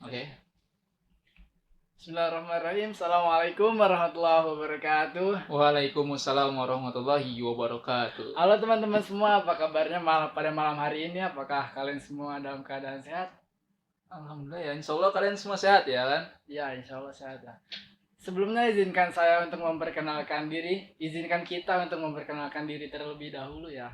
Oke. Bismillahirrahmanirrahim. Assalamualaikum warahmatullahi wabarakatuh. Waalaikumsalam warahmatullahi wabarakatuh. Halo teman-teman semua, apa kabarnya pada malam hari ini? Apakah kalian semua dalam keadaan sehat? Alhamdulillah ya, insya Allah kalian semua sehat ya kan? Ya, insya Allah sehat lah. Sebelumnya izinkan saya untuk memperkenalkan diri. Izinkan kita untuk memperkenalkan diri terlebih dahulu ya.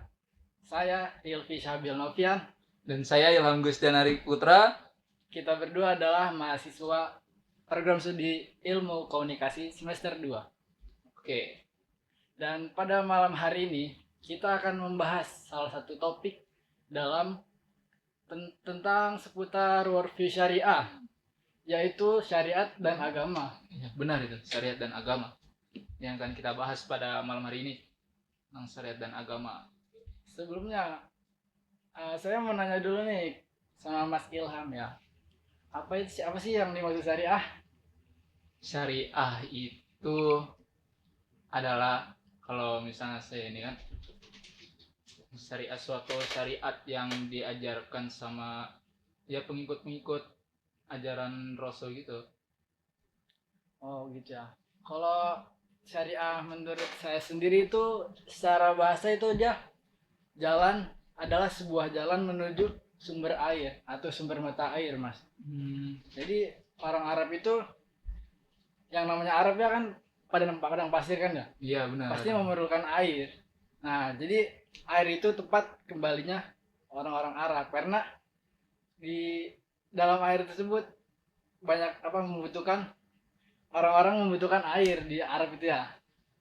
Saya Ilfi Syabil Novian. Dan saya Ilham Gustianari Putra. Kita berdua adalah mahasiswa program studi ilmu komunikasi semester 2. Oke. Dan pada malam hari ini kita akan membahas salah satu topik dalam tentang seputar worldview syariah, yaitu syariat dan agama. Ya, benar itu, syariat dan agama yang akan kita bahas pada malam hari ini, tentang syariat dan agama. Sebelumnya saya mau nanya dulu nih sama Mas Ilham ya, apa sih yang dimaksud syariah? Syariah itu adalah, kalau misalnya saya ini kan, syariat suatu syariat yang diajarkan sama ya pengikut-pengikut ajaran Rasul gitu. Oh gitu ya. Kalau syariah menurut saya sendiri itu secara bahasa itu aja adalah sebuah jalan menuju sumber air atau sumber mata air, Mas. Jadi orang Arab itu, yang namanya Arab ya kan padang pasir kan ya? Iya benar. Pasti memerlukan air. Nah, jadi air itu tepat kembalinya orang-orang Arab karena di dalam air tersebut banyak orang-orang membutuhkan air di Arab itu ya.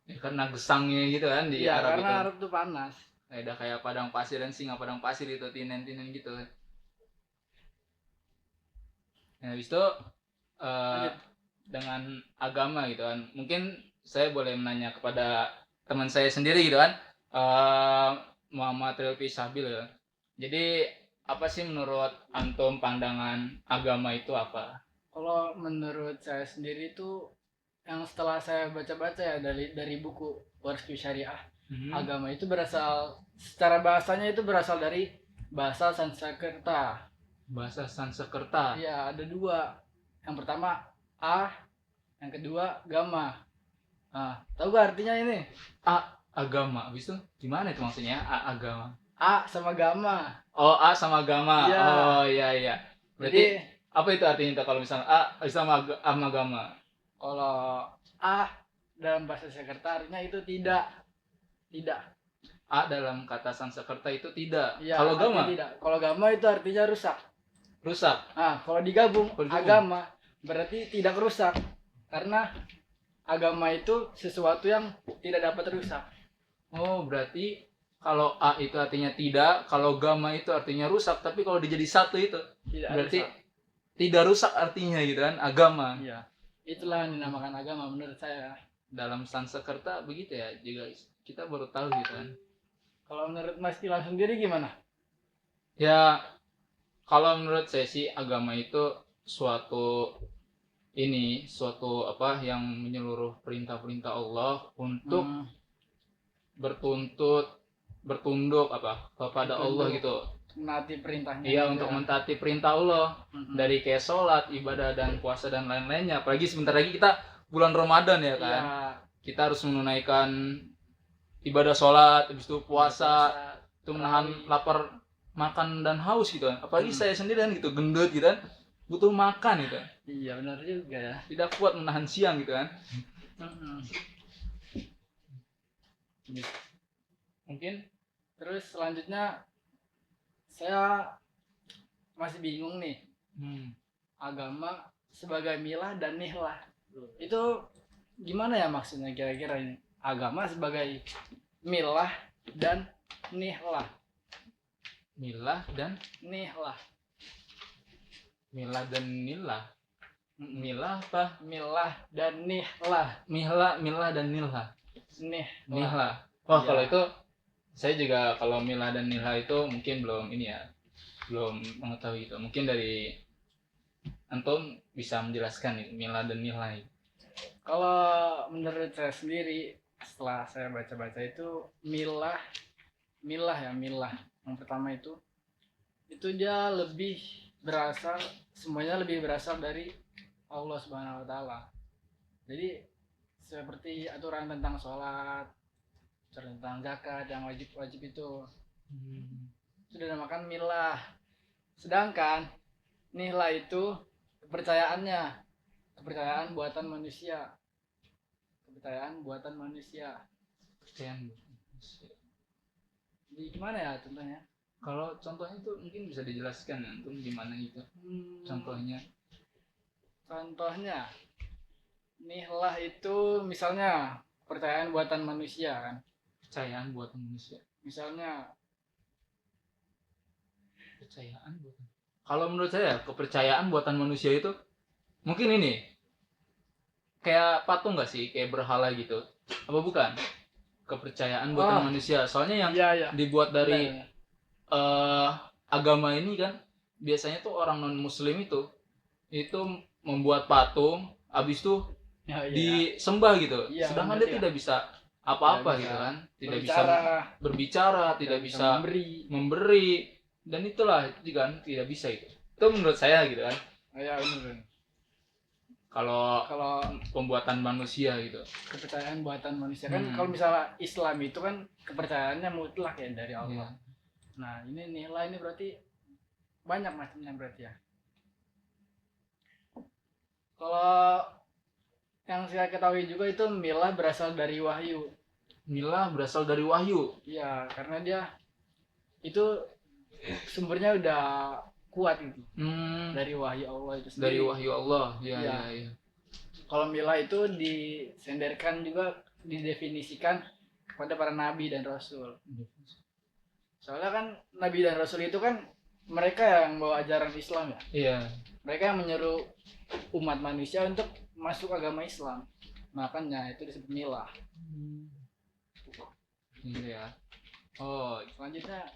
Ya, karena gesangnya gitu kan di Iya, Arab karena itu. Arab itu panas. Ada kayak padang pasir dan singa padang pasir itu, tinen-tinen gitu. Nah, habis itu dengan agama gitu kan. Mungkin saya boleh menanya kepada teman saya sendiri gitu kan. Muhammad Rilfi Sabil ya. Jadi apa sih menurut antum pandangan agama itu apa? Kalau menurut saya sendiri itu, yang setelah saya baca-baca ya dari buku Worldview Syariah, agama itu secara bahasanya itu berasal dari bahasa Sanskerta. Bahasa Sanskerta. Iya, ada dua. Yang pertama A, yang kedua gama. Nah, tahu gak artinya ini? Agama. Habis itu gimana itu maksudnya? Agama. A sama gama. Oh, A sama gama. Iya. Oh, iya. Berarti apa itu artinya itu kalau misalnya A sama agama? Kalau A dalam bahasa Sanskerta artinya itu tidak. A dalam kata Sanskerta itu tidak. Ya, kalau gama? Tidak. Kalau gama itu artinya rusak. Nah, kalau digabung agama berarti tidak rusak. Karena agama itu sesuatu yang tidak dapat rusak. Oh, berarti kalau A itu artinya tidak, kalau gama itu artinya rusak, tapi kalau dijadi satu itu berarti rusak. Tidak rusak artinya gitu kan, agama. Iya. Itulah yang dinamakan agama menurut saya. Dalam Sanskerta begitu ya, juga kita baru tahu gitu kan. Kalau menurut Mas Ilham sendiri gimana? Ya, kalau menurut saya sih agama itu suatu apa yang menyeluruh perintah-perintah Allah untuk bertunduk kepada Allah gitu. Menaati perintahnya. Iya, untuk mentaati perintah Allah. Dari kayak sholat, ibadah dan puasa dan lain-lainnya. Apalagi sebentar lagi kita bulan Ramadan ya kan. Iya. Kita harus menunaikan ibadah sholat, habis itu puasa, itu menahan lapar, makan dan haus gitu kan. Apalagi saya sendiri kan gitu, gendut gitu kan, butuh makan gitu. Iya, benar juga ya. Tidak kuat menahan siang gitu kan. Mungkin terus selanjutnya saya masih bingung nih. Agama sebagai milah dan nihlah. Itu gimana ya maksudnya kira-kira ini? Agama sebagai milah dan nihlah. Milah dan nihlah. Milah dan nihlah. Milah apa? Milah dan nihlah. Milah dan nihlah. Nihlah. Oh, ya. Kalau itu saya juga kalau milah dan nihlah itu mungkin belum mengetahui itu. Mungkin dari antum bisa menjelaskan nih milah dan nihlah. Kalau menurut saya sendiri, setelah saya baca-baca itu milah. Yang pertama itu dia lebih berasal semuanya lebih berasal dari Allah Subhanahu wa taala. Jadi seperti aturan tentang sholat, aturan tentang zakat yang wajib itu sudah dinamakan milah. Sedangkan nihla itu kepercayaan buatan manusia. Kepercayaan buatan manusia. Jadi gimana ya contohnya? Kalau contohnya itu mungkin bisa dijelaskan untuk gimana gitu. Contohnya nihlah itu misalnya kepercayaan buatan manusia kan. kepercayaan buatan manusia. Misalnya Kalau menurut saya kepercayaan buatan manusia itu mungkin ini kayak patung nggak sih, kayak berhala gitu, apa bukan? Kepercayaan buatan manusia. Soalnya yang dibuat dari agama ini kan biasanya tuh orang non muslim itu membuat patung, habis itu disembah gitu. Sedangkan dia tidak bisa apa-apa gitu kan, tidak bisa berbicara, tidak bisa memberi, dan itulah kan tidak bisa itu menurut saya gitu kan. Benar. Kalau pembuatan manusia gitu, kepercayaan buatan manusia kan. Kalau misalnya Islam itu kan kepercayaannya mutlak ya dari Allah. Nah ini nilai ini berarti banyak macamnya berarti ya. Kalau yang saya ketahui juga itu milah berasal dari wahyu. Iya, karena dia itu sumbernya udah kuat gitu. Dari wahyu Allah itu sendiri. Dari wahyu Allah. Iya. Kalau milah itu disenderkan juga, didefinisikan kepada para nabi dan rasul. Soalnya kan nabi dan rasul itu kan mereka yang bawa ajaran Islam ya. Iya. Mereka yang menyeru umat manusia untuk masuk agama Islam. Makanya itu disebut milah. Iya. Selanjutnya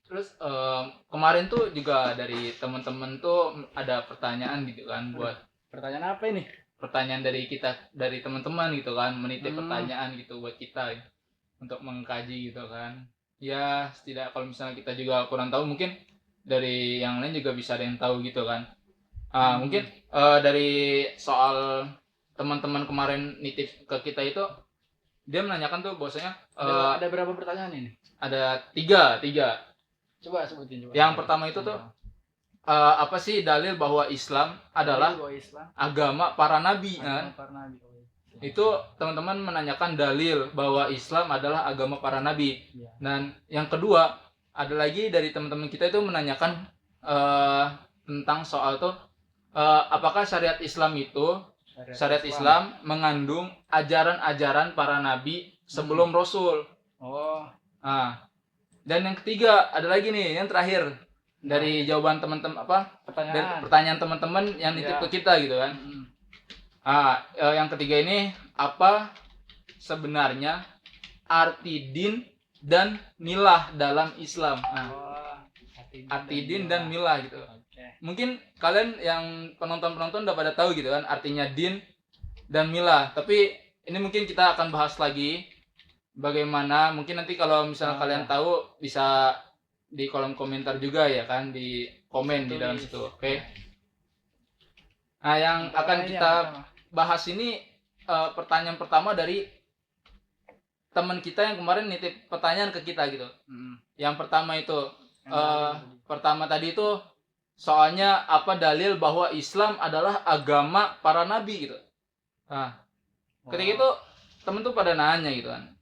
terus kemarin tuh juga dari teman-teman tuh ada pertanyaan gitu kan, buat pertanyaan apa ini? Pertanyaan dari teman-teman gitu kan, menitip pertanyaan gitu buat kita untuk mengkaji gitu kan. Ya tidak, kalau misalnya kita juga kurang tahu, mungkin dari yang lain juga bisa ada yang tahu gitu kan. Mungkin dari soal teman-teman kemarin nitip ke kita itu, dia menanyakan tuh bahwasanya ada berapa pertanyaan ini? Ada tiga. Coba sebutin. Yang pertama itu tuh apa sih dalil bahwa Islam adalah agama para nabi kan? Itu teman-teman menanyakan dalil bahwa Islam adalah agama para nabi. Dan yang kedua ada lagi dari teman-teman kita itu menanyakan tentang soal tuh apakah syariat Islam Islam mengandung ajaran-ajaran para nabi sebelum Rasul. Dan yang ketiga ada lagi nih, yang terakhir dari jawaban teman-teman pertanyaan teman-teman yang nitip ke kita gitu kan. Yang ketiga ini, apa sebenarnya arti din dan milah dalam Islam? Arti din dan milah gitu. Mungkin kalian yang penonton udah pada tahu gitu kan artinya din dan milah, tapi ini mungkin kita akan bahas lagi bagaimana. Mungkin nanti kalau misalnya kalian tahu bisa di kolom komentar juga ya kan, di komen di dalam situ. Oke. Nah, yang akan kita bahas ini pertanyaan pertama dari teman kita yang kemarin nitip pertanyaan ke kita gitu. Yang pertama itu pertama tadi itu soalnya apa dalil bahwa Islam adalah agama para nabi gitu. Ketika itu temen tuh pada nanya gitu kan.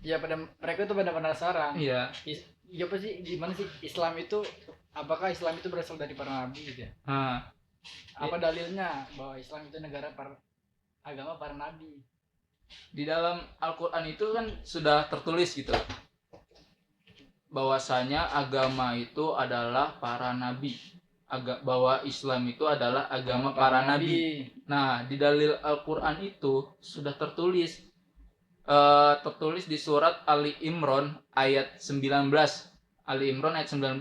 Ya, mereka tuh pada penasaran. Iya. Iya, apa sih, gimana sih Islam itu, apakah Islam itu berasal dari para nabi gitu ya? Apa dalilnya bahwa Islam itu agama para nabi? Di dalam Al-Quran itu kan sudah tertulis gitu, bahwasanya agama itu adalah para nabi, bahwa Islam itu adalah agama para nabi. Nah, di dalil Al-Quran itu sudah tertulis di surat Ali Imran ayat 19. Ali Imran ayat 19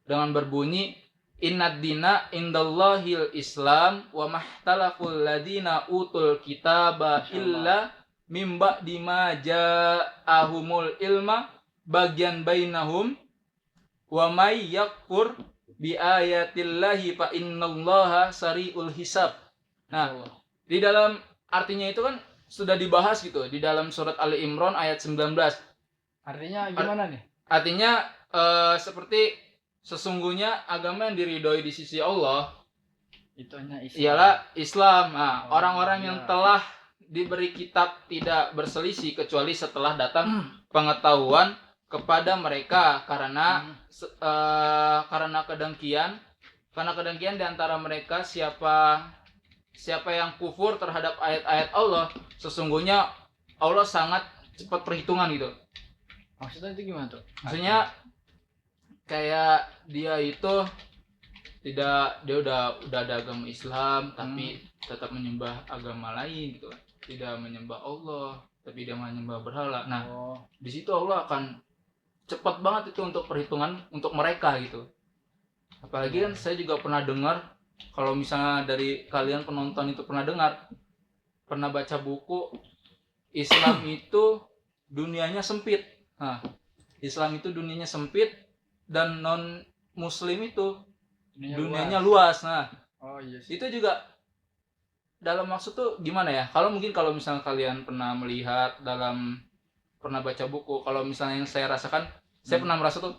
dengan berbunyi, Innad dina indallahil Islam wa mahtalaful ladina utul kitaba illa mimba dima ja'ahumul ilma bagian bainahum wa may yakfur bi ayatillahi fa innallaha sari'ul hisab. Nah, di dalam artinya itu kan sudah dibahas gitu di dalam surat Ali Imran ayat 19. Artinya gimana nih? Artinya seperti sesungguhnya agama yang diridhoi di sisi Allah Itunya Islam. ialah Islam. Nah, Oh, orang-orang iya. yang telah diberi kitab tidak berselisih kecuali setelah datang pengetahuan kepada mereka karena kedengkian di antara mereka siapa yang kufur terhadap ayat-ayat Allah, sesungguhnya Allah sangat cepat perhitungan gitu. Maksudnya itu gimana tuh? Maksudnya kayak dia itu dia udah ada agama Islam tapi tetap menyembah agama lain gitu. Tidak menyembah Allah tapi dia menyembah berhala. Nah, di situ Allah akan cepat banget itu untuk perhitungan untuk mereka gitu. Apalagi kan saya juga pernah dengar, kalau misalnya dari kalian penonton itu pernah baca buku Islam itu dunianya sempit. Nah, Islam itu dunianya sempit dan non Muslim itu dunianya luas. Nah, iya sih. itu juga dalam maksud tuh gimana ya? Kalau misalnya kalian pernah pernah baca buku, kalau misalnya yang saya rasakan, saya pernah merasa tuh,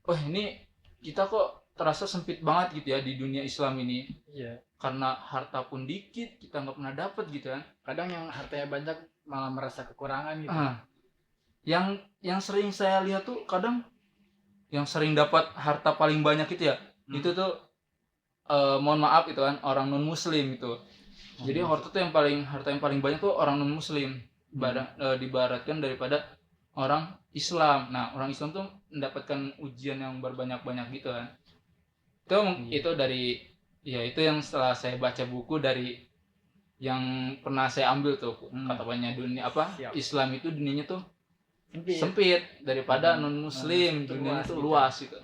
oh ini kita kok terasa sempit banget gitu ya di dunia Islam ini. Iya. Karena harta pun dikit, kita nggak pernah dapat gitu kan. Kadang yang hartanya banyak malah merasa kekurangan gitu. Yang sering saya lihat tuh kadang yang sering dapat harta paling banyak itu ya, itu tuh mohon maaf itu kan orang non Muslim itu. Jadi harta yang paling banyak tuh orang non Muslim, dibaratkan daripada orang Islam. Nah, orang Islam tuh mendapatkan ujian yang berbanyak-banyak gitu kan. Itu dari itu yang setelah saya baca buku dari yang pernah saya ambil tuh katanya dunia Islam itu dunianya tuh sempit daripada non Muslim, dunianya tuh luas gitu.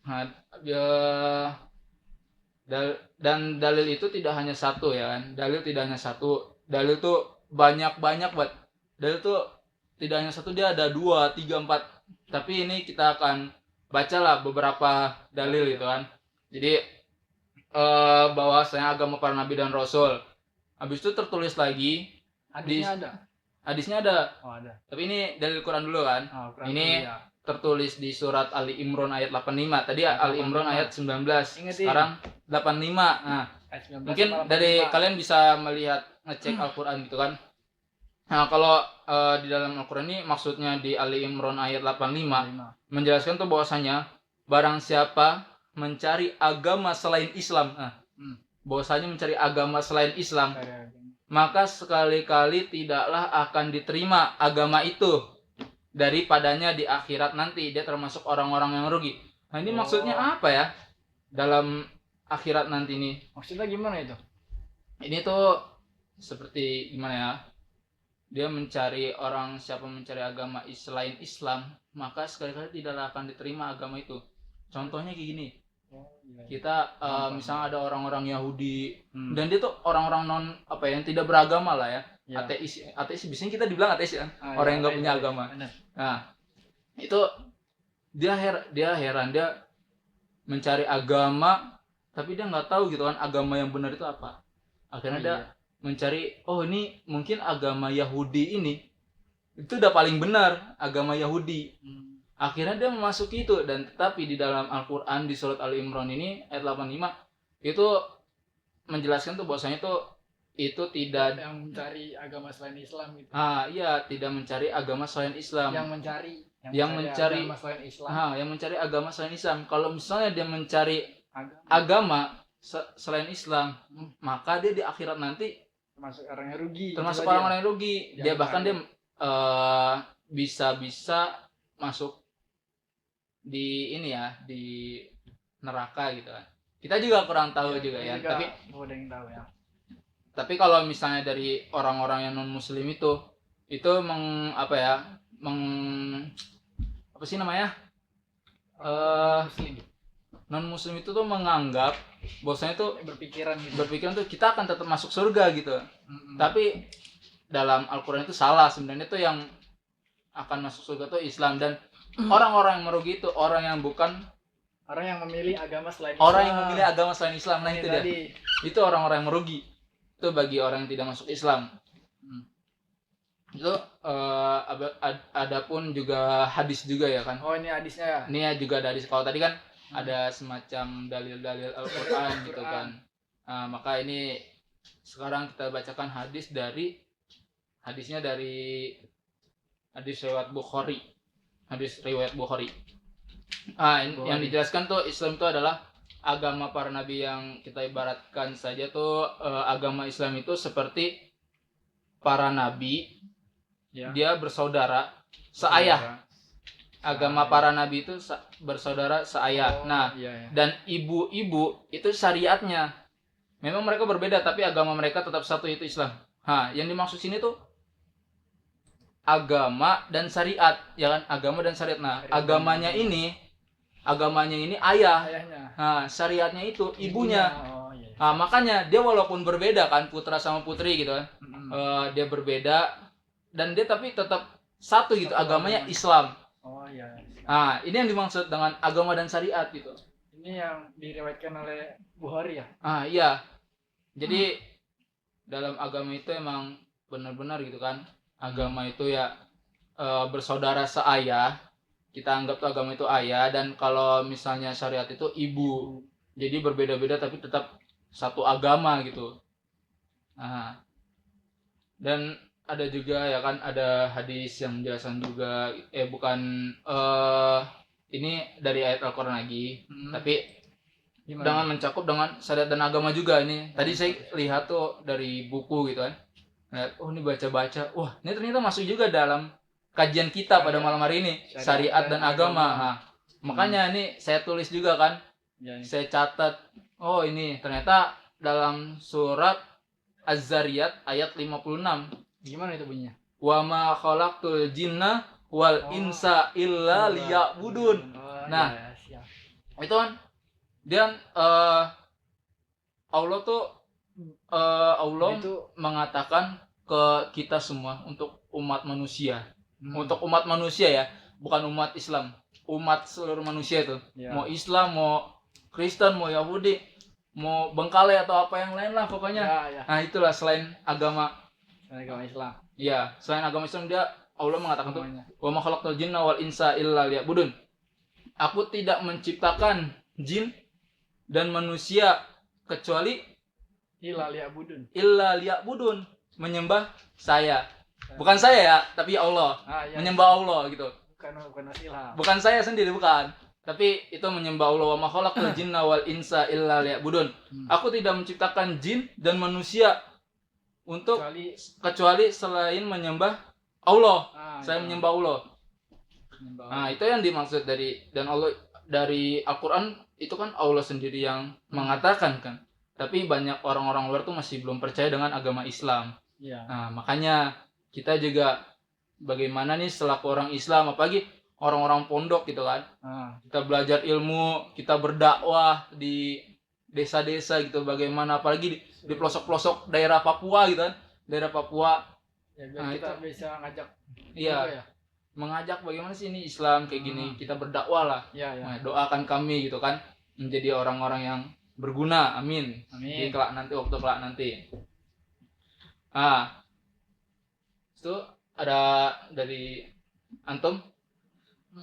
Nah, dan dalil itu tidak hanya satu ya kan. Dalil tuh banyak buat. Dalil tuh tidak hanya satu, dia ada 2, 3, 4. Tapi ini kita akan bacalah beberapa dalil gitu kan. Jadi bahwasanya agama para nabi dan rasul. Habis itu tertulis lagi hadisnya ada. Oh, ada. Tapi ini dalil Quran dulu kan. Ini tertulis di surat Ali Imran ayat 85. Tadi Ali Imran ayat 19. Sekarang 85. Nah, mungkin dari kalian bisa ngecek Al-Qur'an gitu kan. Nah, kalau di dalam Al-Qur'an ini maksudnya di Ali Imran ayat 85 menjelaskan tuh bahwasanya barang siapa mencari agama selain Islam. Bahwasanya mencari agama selain Islam, maka sekali-kali tidaklah akan diterima agama itu daripadanya di akhirat nanti. Dia termasuk orang-orang yang rugi. Nah, ini maksudnya apa ya dalam akhirat nanti ini? Maksudnya gimana itu? Ini tuh seperti gimana ya, dia siapa mencari agama selain Islam, maka sekali-kali tidaklah akan diterima agama itu. Contohnya kayak gini, kita misalnya ada orang-orang Yahudi dan dia tuh orang-orang yang tidak beragama lah ya. Ateis biasanya kita dibilang ateis kan, orang yang nggak punya agama. Nah, itu dia heran, dia mencari agama tapi dia nggak tahu gitu kan agama yang benar itu apa. Akhirnya dia mencari, ini mungkin agama Yahudi ini itu udah paling benar, agama Yahudi. Akhirnya dia memasuki itu, dan tetapi di dalam Al-Qur'an di surat Ali Imran ini ayat 85 itu menjelaskan tuh bahwasanya itu tidak yang mencari agama selain Islam gitu. Iya, tidak mencari agama selain Islam. Yang mencari agama selain Islam. Yang mencari agama selain Islam. Kalau misalnya dia mencari agama selain Islam, maka dia di akhirat nanti termasuk orang yang rugi. Termasuk orang-orang yang rugi. Dia bahkan dia bisa masuk di neraka gitu kan. Kita juga kurang tahu juga ya. Tapi kalau misalnya dari orang-orang yang non Muslim itu non Muslim itu tuh menganggap bahwasanya tuh berpikiran tuh kita akan tetap masuk surga gitu. Tapi dalam Al-Qur'an itu salah, sebenarnya tuh yang akan masuk surga tuh Islam, dan orang-orang yang merugi itu orang yang bukan Orang yang memilih agama selain Orang Islam. yang memilih agama selain Islam, nah itu dia. Itu orang-orang yang merugi. Itu bagi orang yang tidak masuk Islam. Itu adapun juga hadis juga ya kan. Oh, ini hadisnya ya. Ini ya juga dari kalau tadi kan ada semacam dalil-dalil Al-Qur'an gitu kan. Nah, maka ini sekarang kita bacakan hadisnya dari hadis riwayat Bukhari. Hadis riwayat Bukhari. Yang dijelaskan tuh Islam itu adalah agama para nabi, yang kita ibaratkan saja tuh agama Islam itu seperti para nabi, dia bersaudara seayah. Agama para nabi itu bersaudara seayah. Dan ibu-ibu itu syariatnya. Memang mereka berbeda tapi agama mereka tetap satu, itu Islam. Yang dimaksud sini tuh agama dan syariat, ya kan? Agama dan syariat. Nah, agamanya ini ayahnya. Syariatnya itu ibunya. Makanya dia walaupun berbeda kan, putra sama putri gitu kan. Dia berbeda dan dia tapi tetap satu gitu, agamanya Islam. Ini yang dimaksud dengan agama dan syariat gitu. Ini yang diriwayatkan oleh Bukhari ya? Iya. Jadi dalam agama itu emang benar-benar gitu kan. Agama itu ya bersaudara seayah. Kita anggap tuh agama itu ayah, dan kalau misalnya syariat itu ibu. Jadi berbeda-beda tapi tetap satu agama gitu. Dan ada juga ya kan, ada hadis yang menjelaskan juga, ini dari ayat Al-Qur'an lagi, tapi dengan mencakup dengan syariat dan agama juga. Ini tadi saya lihat tuh dari buku gitu kan. Ini baca-baca, wah ini ternyata masuk juga dalam kajian kita pada malam hari ini, syariat dan agama. Makanya ini saya tulis juga kan, saya catat, ini ternyata dalam surat Az-Zariyat ayat 56. Gimana itu bunyinya? Wa ma khalaqtul jinna wal insa illa liya'budun. Itu kan dan Allah itu mengatakan ke kita semua, untuk umat manusia. Untuk umat manusia ya, bukan umat Islam. Umat seluruh manusia itu. Mau Islam, mau Kristen, mau Yahudi, mau Bengkalai atau apa yang lain lah pokoknya. Nah, itulah selain agama Islam. Iya, selain agama Islam Allah mengatakan tuh, wa ma khalaqtul jinna wal insa illa liya'budun. Aku tidak menciptakan jin dan manusia kecuali illa liya'budun, menyembah saya. Bukan saya ya, tapi Allah. Menyembah Allah gitu. Bukan saya sendiri, bukan. Tapi itu menyembah Allah. Wa ma khalaqtul jinna wal insa illa liya'budun. Aku tidak menciptakan jin dan manusia untuk kecuali selain menyembah Allah. Saya menyembah Allah. Itu yang dimaksud dan Allah dari Al-Qur'an itu kan Allah sendiri yang mengatakan kan. Tapi banyak orang-orang luar tuh masih belum percaya dengan agama Islam. Makanya kita juga bagaimana nih selaku orang Islam, apalagi orang-orang pondok gitu kan. Kita belajar ilmu, kita berdakwah di desa-desa gitu, bagaimana apalagi di pelosok-pelosok daerah Papua gitu kan. Daerah Papua. Kita bisa ngajak. Mengajak bagaimana sih ini Islam kayak gini, kita berdakwah lah. Doakan kami gitu kan, menjadi orang-orang yang berguna, amin. Di kelak nanti. Itu ada dari antum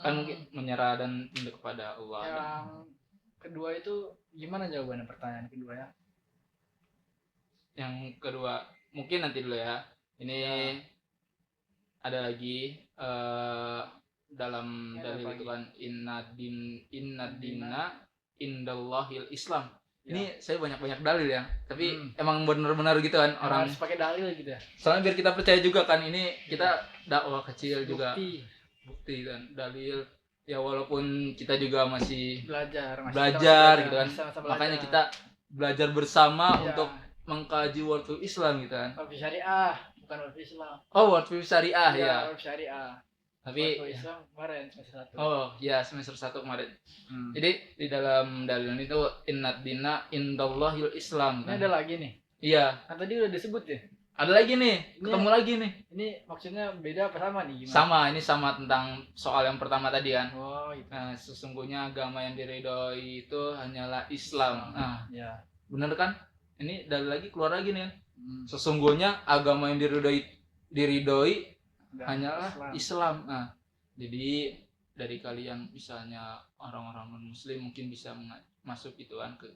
kan mungkin menyerah dan tunduk kepada Allah. Yang kedua itu gimana jawabannya pertanyaan kedua ya? Yang kedua mungkin nanti dulu ya. Ini ada lagi dalam dalil itu kan, inna dinna indallahil Islam. Ini saya banyak dalil ya, tapi emang benar-benar gitu kan, orang harus pakai dalil gitu ya. Soalnya biar kita percaya juga kan, ini kita dakwah kecil juga. Bukti kan, dalil. Ya walaupun kita juga masih belajar gitu kan. Makanya kita belajar bersama untuk mengkaji worldview Islam gitu kan. Worldview syariah, bukan worldview Islam. Worldview syariah ya. Worldview syariah. Tapi Islam kemarin semester 1. Semester 1 kemarin. Jadi di dalam dalil itu innad dina indallahil Islam kan. Ini ada lagi nih. Iya. Kan tadi udah disebut ya. Ada lagi nih, Ini- ketemu lagi nih. Ini maksudnya beda apa sama nih gimana? Sama, ini sama tentang soal yang pertama tadi kan. Oh, itu. Nah, sesungguhnya agama yang diridhoi itu hanyalah Islam. Nah, Ya. bener kan? Ini dari lagi keluar lagi nih. Hmm. Sesungguhnya agama yang diridhoi Dan hanyalah Islam. Nah, jadi dari kalian misalnya orang-orang non muslim mungkin bisa masuk itu kan ke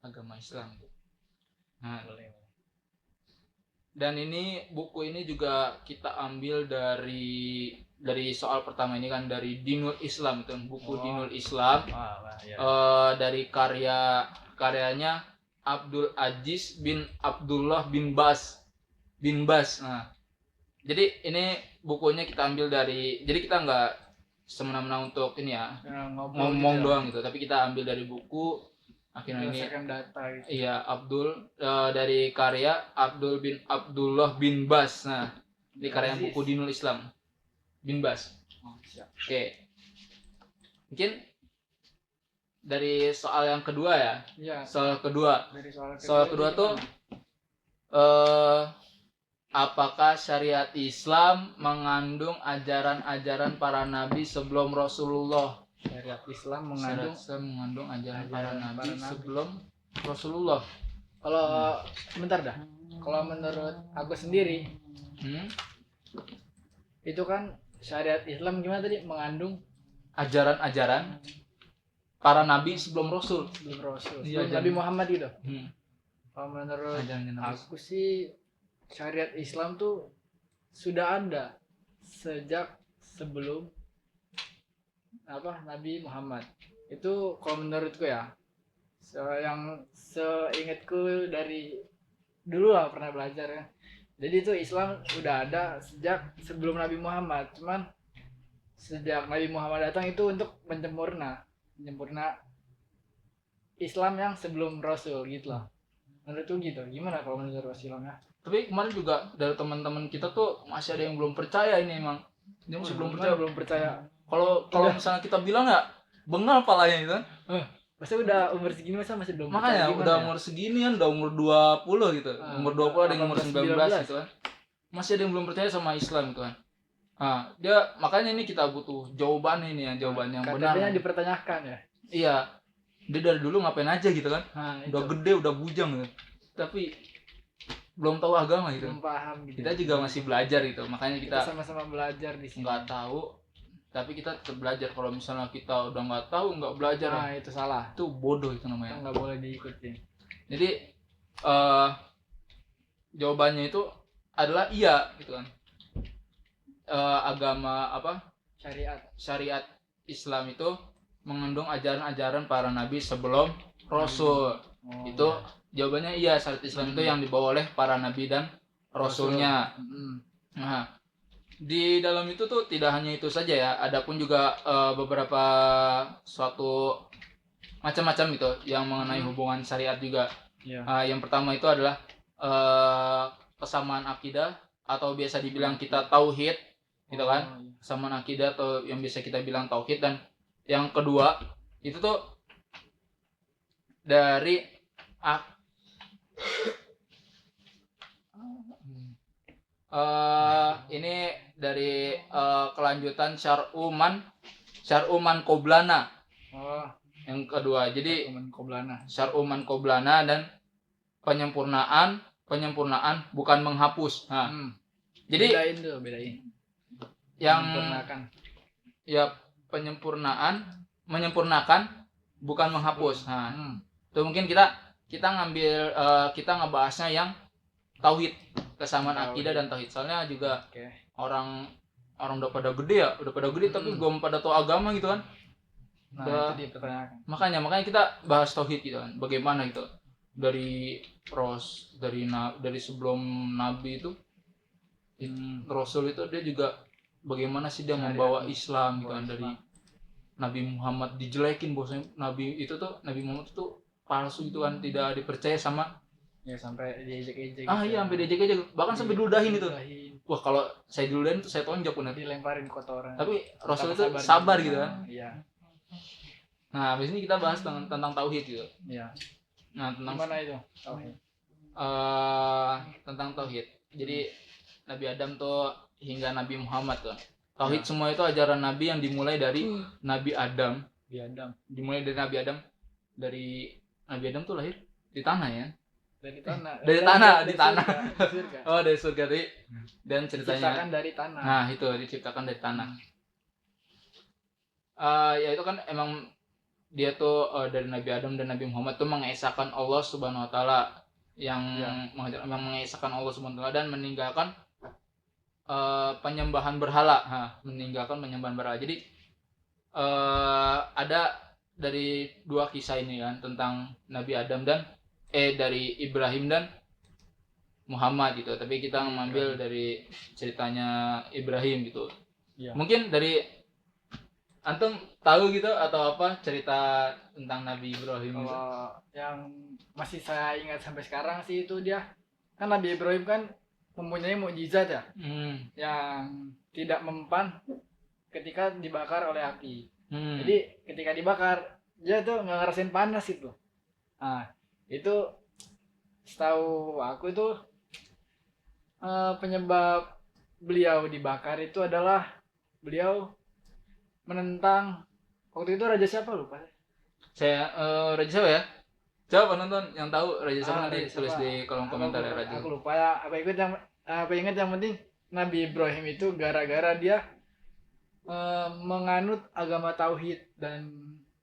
agama Islam. Nah, Boleh. dan ini buku ini juga kita ambil dari soal pertama ini kan, dari Dinul Islam, itu buku Dinul Islam. Wah, ya. Dari karyanya Abdul Aziz bin Abdullah bin Bas. Nah, jadi ini bukunya kita ambil dari, jadi kita nggak semena-mena untuk ini ya ngomong gitu. doang gitu, tapi kita ambil dari buku. Akhirnya ini data gitu. iya, dari karya Abdul bin Abdullah bin Bas. Nah, di karya Aziz. buku Dinul Islam bin Bas. Oh, siap. Oke. Mungkin dari soal yang kedua ya. Iya. Soal kedua. Dari soal Kedua tuh apakah syariat Islam mengandung ajaran-ajaran para nabi sebelum Rasulullah? syariat Islam mengandung ajaran para nabi sebelum Rasulullah. Kalau bentar dah. Kalau menurut aku sendiri, itu kan syariat Islam gimana tadi, mengandung ajaran-ajaran para nabi sebelum Rasul. Sebelum Nabi Muhammad gitu. Kalau menurut Ajaran aku sih syariat Islam tuh sudah ada sejak sebelum Nabi Muhammad. Itu kalau menurutku ya, yang seingatku dari dulu lah pernah belajar ya. Jadi itu Islam udah ada sejak sebelum Nabi Muhammad. Cuman sejak Nabi Muhammad datang itu untuk menyempurna Islam yang sebelum Rasul gitu lah. Menurutku gitu. Gimana kalau menurut Islamnya? Tapi kemarin juga dari teman-teman kita tuh masih ada yang belum percaya ini emang. Dia masih belum percaya. Kalau misalnya kita bilang ya bengal palanya itu kan. Masa udah umur segini masih belum Makanya udah umur segini kan, udah umur 20 gitu. Umur 20 ada yang umur 19 gitu kan. Masih ada yang belum percaya sama Islam gitu kan. Nah, makanya ini kita butuh jawaban ini ya, jawaban yang benar. Katanya dipertanyakan ya. Iya. Dia dari dulu ngapain aja gitu kan. Udah gede, udah bujang gitu. Tapi belum tahu agama gitu. Belum paham gitu. Kita juga masih belajar gitu. Makanya kita sama-sama belajar di sini. Nggak tahu, tapi kita tetap belajar. Kalau misalnya kita udah nggak tahu, nggak belajar, itu salah. Itu bodoh itu namanya. Nggak boleh diikutin. Jadi jawabannya itu adalah iya gitu kan. Agama syariat Islam itu mengandung ajaran-ajaran para nabi sebelum Rasul. Itu jawabannya iya, syariat Islam itu yang dibawa oleh para nabi dan Rasulnya. Nah, di dalam itu tuh tidak hanya itu saja ya, ada pun juga beberapa suatu macam-macam gitu yang mengenai hubungan syariat juga. Yang pertama itu adalah kesamaan akidah, atau biasa dibilang kita tauhid gitu kan. Kesamaan akidah atau yang bisa kita bilang tauhid. Dan yang kedua itu tuh dari ini dari kelanjutan Syar'uman Qoblana. Yang kedua, jadi Syar'uman Qoblana dan penyempurnaan bukan menghapus. Nah, jadi bedain. Yang ya menyempurnakan bukan menghapus. Nah, itu mungkin kita ngambil kita ngebahasnya yang tauhid, kesamaan akidah dan tauhid. Soalnya juga orang udah pada gede tapi belum pada tahu agama gitu kan. Nah, itu dipertanyakan. Makanya kita bahas tauhid gitu kan. Bagaimana gitu dari sebelum nabi itu Rasul itu dia juga bagaimana sih dia membawa Islam gitu kan. Dari Nabi Muhammad dijelekin, bosnya Nabi Muhammad itu palsu gitu kan, tidak dipercaya sama sampai diejek-ejek. Iya, sampai diejek-ejek, bahkan sampai diludahin itu. Wah, kalau saya diludahin itu saya tonjok benar. Dilemparin kotoran. Tapi Rasul itu sabar gitu kan. Iya. Nah, habis ini kita bahas tentang tauhid gitu. Iya. Nah, tentang gimana itu tauhid? Tentang tauhid. Jadi Nabi Adam tuh hingga Nabi Muhammad tuh. Tauhid semua itu ajaran Nabi yang dimulai dari Nabi Adam. Dimulai dari Nabi Adam. Dari Nabi Adam tuh lahir di tanah ya. Dari tanah. Dari tanah, di tanah. Surga. Oh, dari surga tadi. Dan ceritanya Diciptakan dari tanah. Nah, itu diciptakan dari tanah. Ya itu kan emang dia tuh dari Nabi Adam dan Nabi Muhammad tuh mengesahkan Allah Subhanahu wa taala yang mengesahkan Allah Subhanahu wa taala dan meninggalkan penyembahan berhala. Meninggalkan penyembahan berhala. Jadi ada dari dua kisah ini kan tentang Nabi Adam dan dari Ibrahim dan Muhammad gitu. Tapi kita mengambil dari ceritanya Ibrahim gitu. Ya. Mungkin dari antum tahu gitu atau apa cerita tentang Nabi Ibrahim? Kalau yang masih saya ingat sampai sekarang sih itu dia kan Nabi Ibrahim kan mempunyai mukjizat ya, yang tidak mempan ketika dibakar oleh api. Jadi ketika dibakar dia tuh nggak ngerasain panas itu. Nah itu setahu aku itu penyebab beliau dibakar itu adalah beliau menentang waktu itu raja siapa lupa saya. Raja siapa ya? Coba penonton yang tahu raja siapa nanti tulis di kolom komentar ya raja. Aku lupa ya. Apa ingat yang penting Nabi Ibrahim itu gara-gara dia menganut agama tauhid dan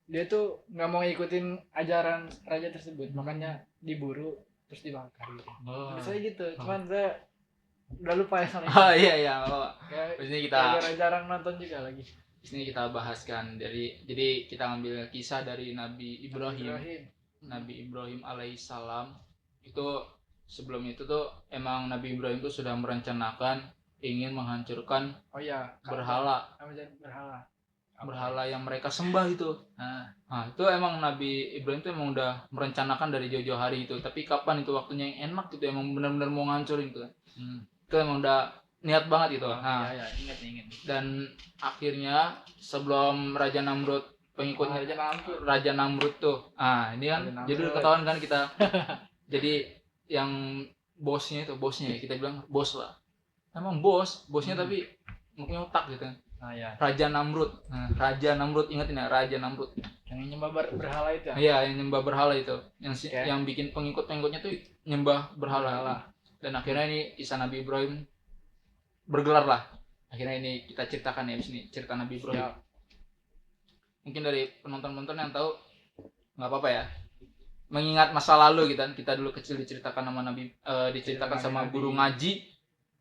dia tuh nggak mau ngikutin ajaran raja tersebut, makanya diburu terus dibakar gitu. Saya gitu, cuman saya udah lupa ya soalnya. Iya. Di sini kita jarang nonton juga lagi. Di sini kita bahaskan jadi kita ambil kisah dari Nabi Ibrahim. Nabi Ibrahim alaihissalam itu sebelum itu tuh emang Nabi Ibrahim tuh sudah merencanakan ingin menghancurkan berhala yang mereka sembah itu. Nah, itu emang Nabi Ibrahim tuh emang udah merencanakan dari jauh-jauh hari itu. Tapi kapan itu waktunya yang enak gitu, emang benar-benar mau ngancurin itu. Itu emang udah niat banget gitu. Ingat. Dan akhirnya sebelum Raja Namrud pengikutnya Raja Namrud tuh. Ini kan jadi ketahuan kan kita. Jadi yang bosnya ya, kita bilang bos lah. Emang bosnya tapi punya otak gitu. Raja Namrud. Raja Namrud, ingetin ya, Raja Namrud. Yang nyembah berhala itu ya? Iya, yang nyembah berhala itu. Yang bikin pengikutnya tuh nyembah berhala. Dan akhirnya ini kisah Nabi Ibrahim bergelar lah. Akhirnya ini kita ceritakan ya di sini, cerita Nabi Ibrahim. Mungkin dari penonton-penonton yang tahu nggak apa-apa ya. Mengingat masa lalu gitu kan, kita dulu kecil diceritakan sama guru ngaji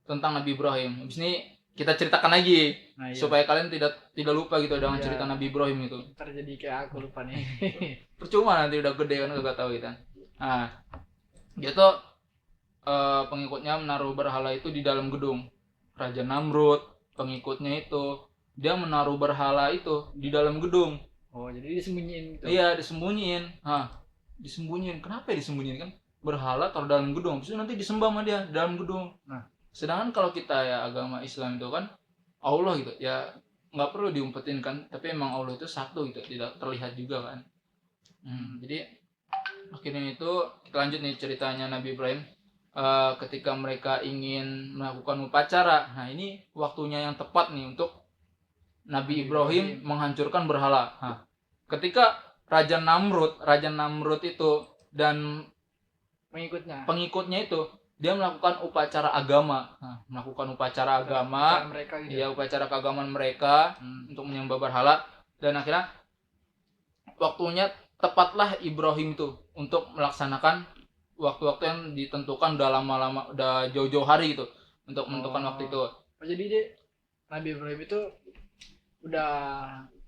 tentang Nabi Ibrahim. Habis ini kita ceritakan lagi supaya kalian tidak lupa gitu dengan cerita Nabi Ibrahim itu. Terjadi kayak aku lupa nih. Percuma nanti udah gede kan gak tahu gitu. Nah, dia tuh pengikutnya menaruh berhala itu di dalam gedung. Raja Namrud, pengikutnya itu dia menaruh berhala itu di dalam gedung. Oh, jadi disembunyiin gitu. Iya, disembunyiin. Disembunyiin. Kenapa ya disembunyiin kan? Berhala taruh dalam gedung, terus nanti disembah sama dia dalam gedung. Sedangkan kalau kita ya agama Islam itu kan Allah gitu ya, nggak perlu diumpetin kan, tapi emang Allah itu satu gitu, tidak terlihat juga kan. Jadi akhirnya itu kita lanjut nih ceritanya Nabi Ibrahim. Ketika mereka ingin melakukan upacara, nah ini waktunya yang tepat nih untuk Nabi Ibrahim menghancurkan berhala. Ketika Raja Namrud itu dan pengikutnya itu dia melakukan upacara agama, Mereka gitu. Ya upacara keagamaan mereka untuk menyembah berhala, dan akhirnya waktunya tepatlah Ibrahim itu untuk melaksanakan waktu-waktu yang ditentukan udah lama-lama, udah jauh-jauh hari gitu untuk menentukan waktu itu. Jadi dia Nabi Ibrahim itu udah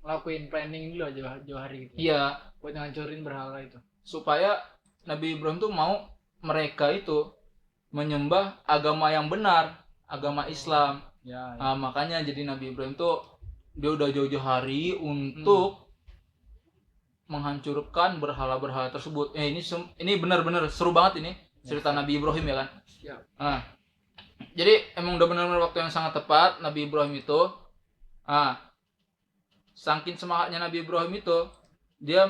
ngelakuin planning dulu jauh hari gitu. Iya, buat ngancurin berhala itu. Supaya Nabi Ibrahim tuh mau mereka itu menyembah agama yang benar, agama Islam. Makanya jadi Nabi Ibrahim tuh dia udah jauh-jauh hari untuk menghancurkan berhala-berhala tersebut. Ini benar-benar seru banget ini cerita Nabi Ibrahim ya kan. Jadi emang udah benar-benar waktu yang sangat tepat Nabi Ibrahim itu. Saking semangatnya Nabi Ibrahim itu, dia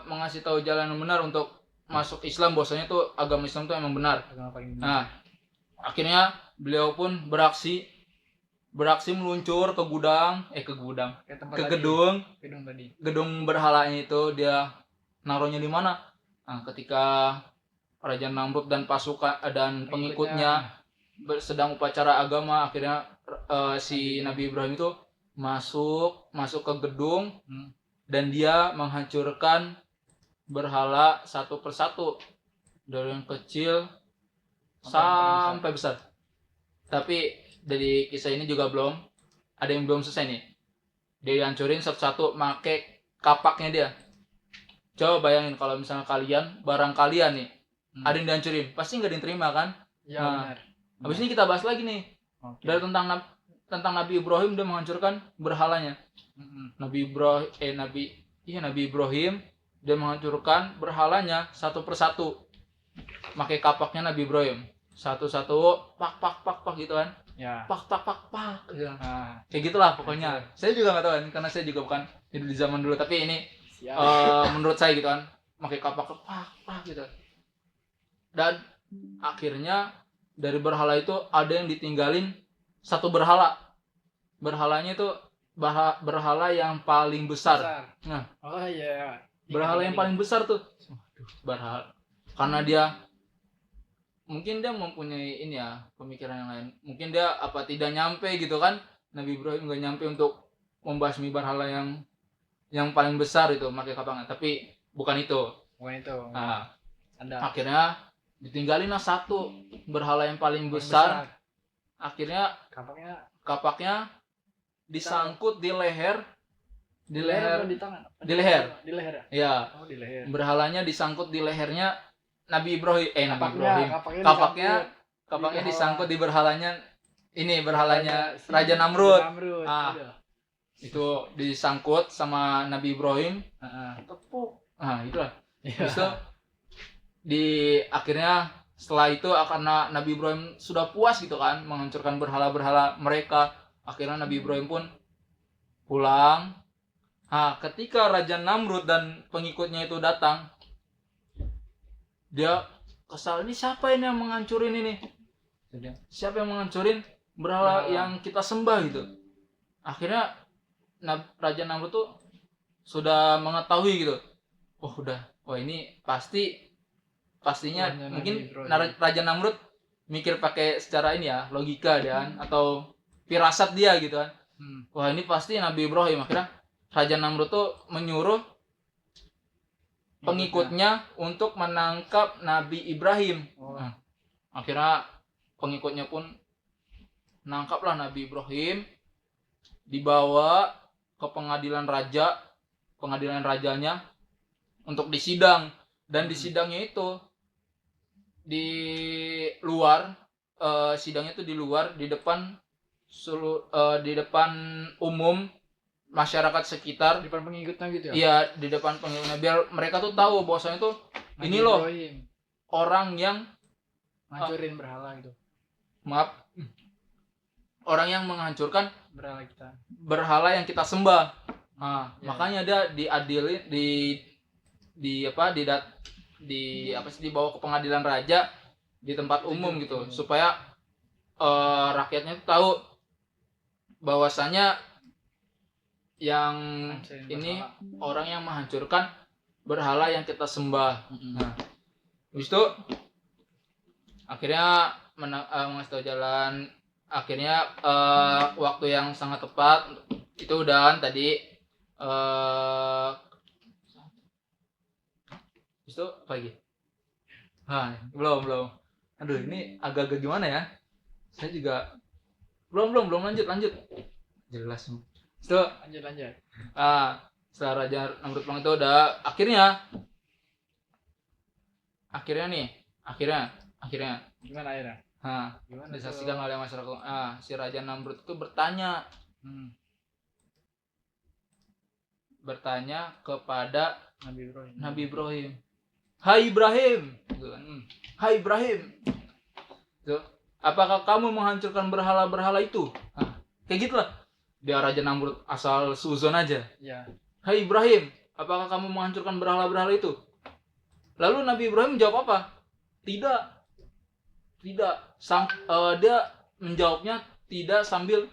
mengasih tahu jalan yang benar untuk masuk Islam, bahwasanya tuh agama Islam tuh emang benar. Akhirnya beliau pun beraksi meluncur ke gudang, Kayak tempat ke tadi. Gedung tadi. gedung berhalanya itu. Dia naruhnya di mana? Nah, ketika Raja Namrud dan pasukan dan pengikutnya sedang upacara agama, akhirnya si Nabi Ibrahim itu masuk ke gedung dan dia menghancurkan berhala satu persatu dari yang kecil sampai besar. Tapi dari kisah ini juga ada yang belum selesai nih. Dia dihancurin satu-satu make kapaknya dia. Coba bayangin kalau misalnya barang kalian nih ada yang dihancurin, pasti nggak diterima kan? Ya, Nah, benar. habis ini kita bahas lagi nih. Okay. Dari tentang Nabi Ibrahim, dia menghancurkan berhalanya. Nabi Ibrahim dia menghancurkan berhalanya satu persatu. Pakai kapaknya Nabi Ibrahim. Satu-satu pak gitu kan. Ya. Pak gitu. Kayak gitulah pokoknya. Saya juga nggak tahu kan, karena saya juga bukan hidup di zaman dulu, tapi ini menurut saya gitu kan, pakai kapak pak gitu. Dan akhirnya dari berhala itu ada yang ditinggalin satu berhala. Berhalanya itu berhala yang paling besar. Nah, oh iya. Berhala yang paling besar tuh. Berhala. Karena dia mungkin dia mempunyai ini ya, pemikiran yang lain. Mungkin dia tidak nyampe gitu kan. Nabi Ibrahim nggak nyampe untuk membasmi berhala yang paling besar itu pakai kapaknya. Tapi bukan itu. Nah, akhirnya ditinggalin satu berhala yang paling besar. Akhirnya kapaknya disangkut di leher. Di leher. Ya. Oh, di leher. Berhalanya disangkut di lehernya Nabi Ibrahim. Kapaknya disangkut di berhalanya. Ini berhalanya Raja Namrud. Itu disangkut sama Nabi Ibrahim. Tepuk. Itulah. Terus akhirnya setelah itu karena Nabi Ibrahim sudah puas gitu kan menghancurkan berhala-berhala mereka, akhirnya Nabi Ibrahim pun pulang. Ketika Raja Namrud dan pengikutnya itu datang, dia kesal, ini siapa ini yang menghancurin ini? Siapa yang menghancurin berhala yang kita sembah gitu? Akhirnya Raja Namrud tuh sudah mengetahui gitu. Ini pastinya mungkin Raja Namrud mikir pakai secara ini ya, logika dan atau firasat dia gitu kan. Wah, ini pasti Nabi Ibrahim. Akhirnya Raja Namrud tuh menyuruh pengikutnya untuk menangkap Nabi Ibrahim. Akhirnya pengikutnya pun nangkaplah Nabi Ibrahim, dibawa ke pengadilan rajanya untuk disidang. Dan di sidangnya itu di luar, sidangnya itu di luar, di depan umum masyarakat sekitar, di depan pengikutnya gitu ya. Iya, di depan pengikutnya, biar mereka tuh tahu bahwasanya tuh ini loh orang yang menghancurin berhala gitu. Orang yang menghancurkan berhala yang kita sembah. Makanya dia diadilin, dibawa ke pengadilan raja di tempat umum gitu, supaya rakyatnya tuh tahu bahwasanya yang ini orang yang menghancurkan berhala yang kita sembah. Habis itu akhirnya mengasih tahu jalan. Akhirnya waktu yang sangat tepat itu udahan tadi. Itu apa lagi? Belum. Aduh, ini agak-agak gimana ya? Saya juga belum lanjut. Jelas. Itu lanjut. Setelah Raja Namrud pulang itu udah akhirnya Gimana akhirnya? Disaksikan oleh masyarakat. Si Raja Namrud itu bertanya kepada Nabi Ibrahim. Hai Ibrahim, Hai Ibrahim, apakah kamu menghancurkan berhala-berhala itu? Kayak gitulah. Dia Raja Namrud asal suzon aja. Ya. Hai Ibrahim, apakah kamu menghancurkan berhala-berhala itu? Lalu Nabi Ibrahim jawab apa? Tidak. Tidak. Dia menjawabnya tidak sambil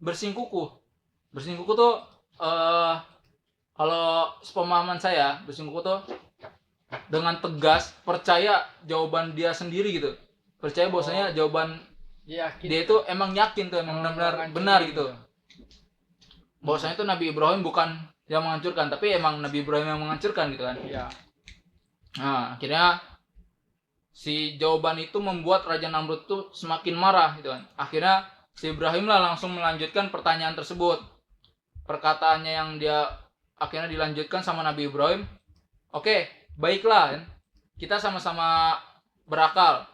bersihin kuku. Bersihin kuku tuh kalau sepemahaman saya, bersihin kuku tuh dengan tegas percaya jawaban dia sendiri gitu. Percaya bahwasanya jawaban Yakin. dia itu emang yakin tuh, emang benar-benar benar gitu. Bahwasanya itu Nabi Ibrahim bukan yang menghancurkan, tapi emang Nabi Ibrahim yang menghancurkan gitu kan. Iya. Nah, akhirnya si jawaban itu membuat Raja Namrud tuh semakin marah gitu kan. Akhirnya si Ibrahim lah langsung melanjutkan pertanyaan tersebut. Perkataannya yang dia akhirnya dilanjutkan sama Nabi Ibrahim. Oke, baiklah kan. Kita sama-sama berakal.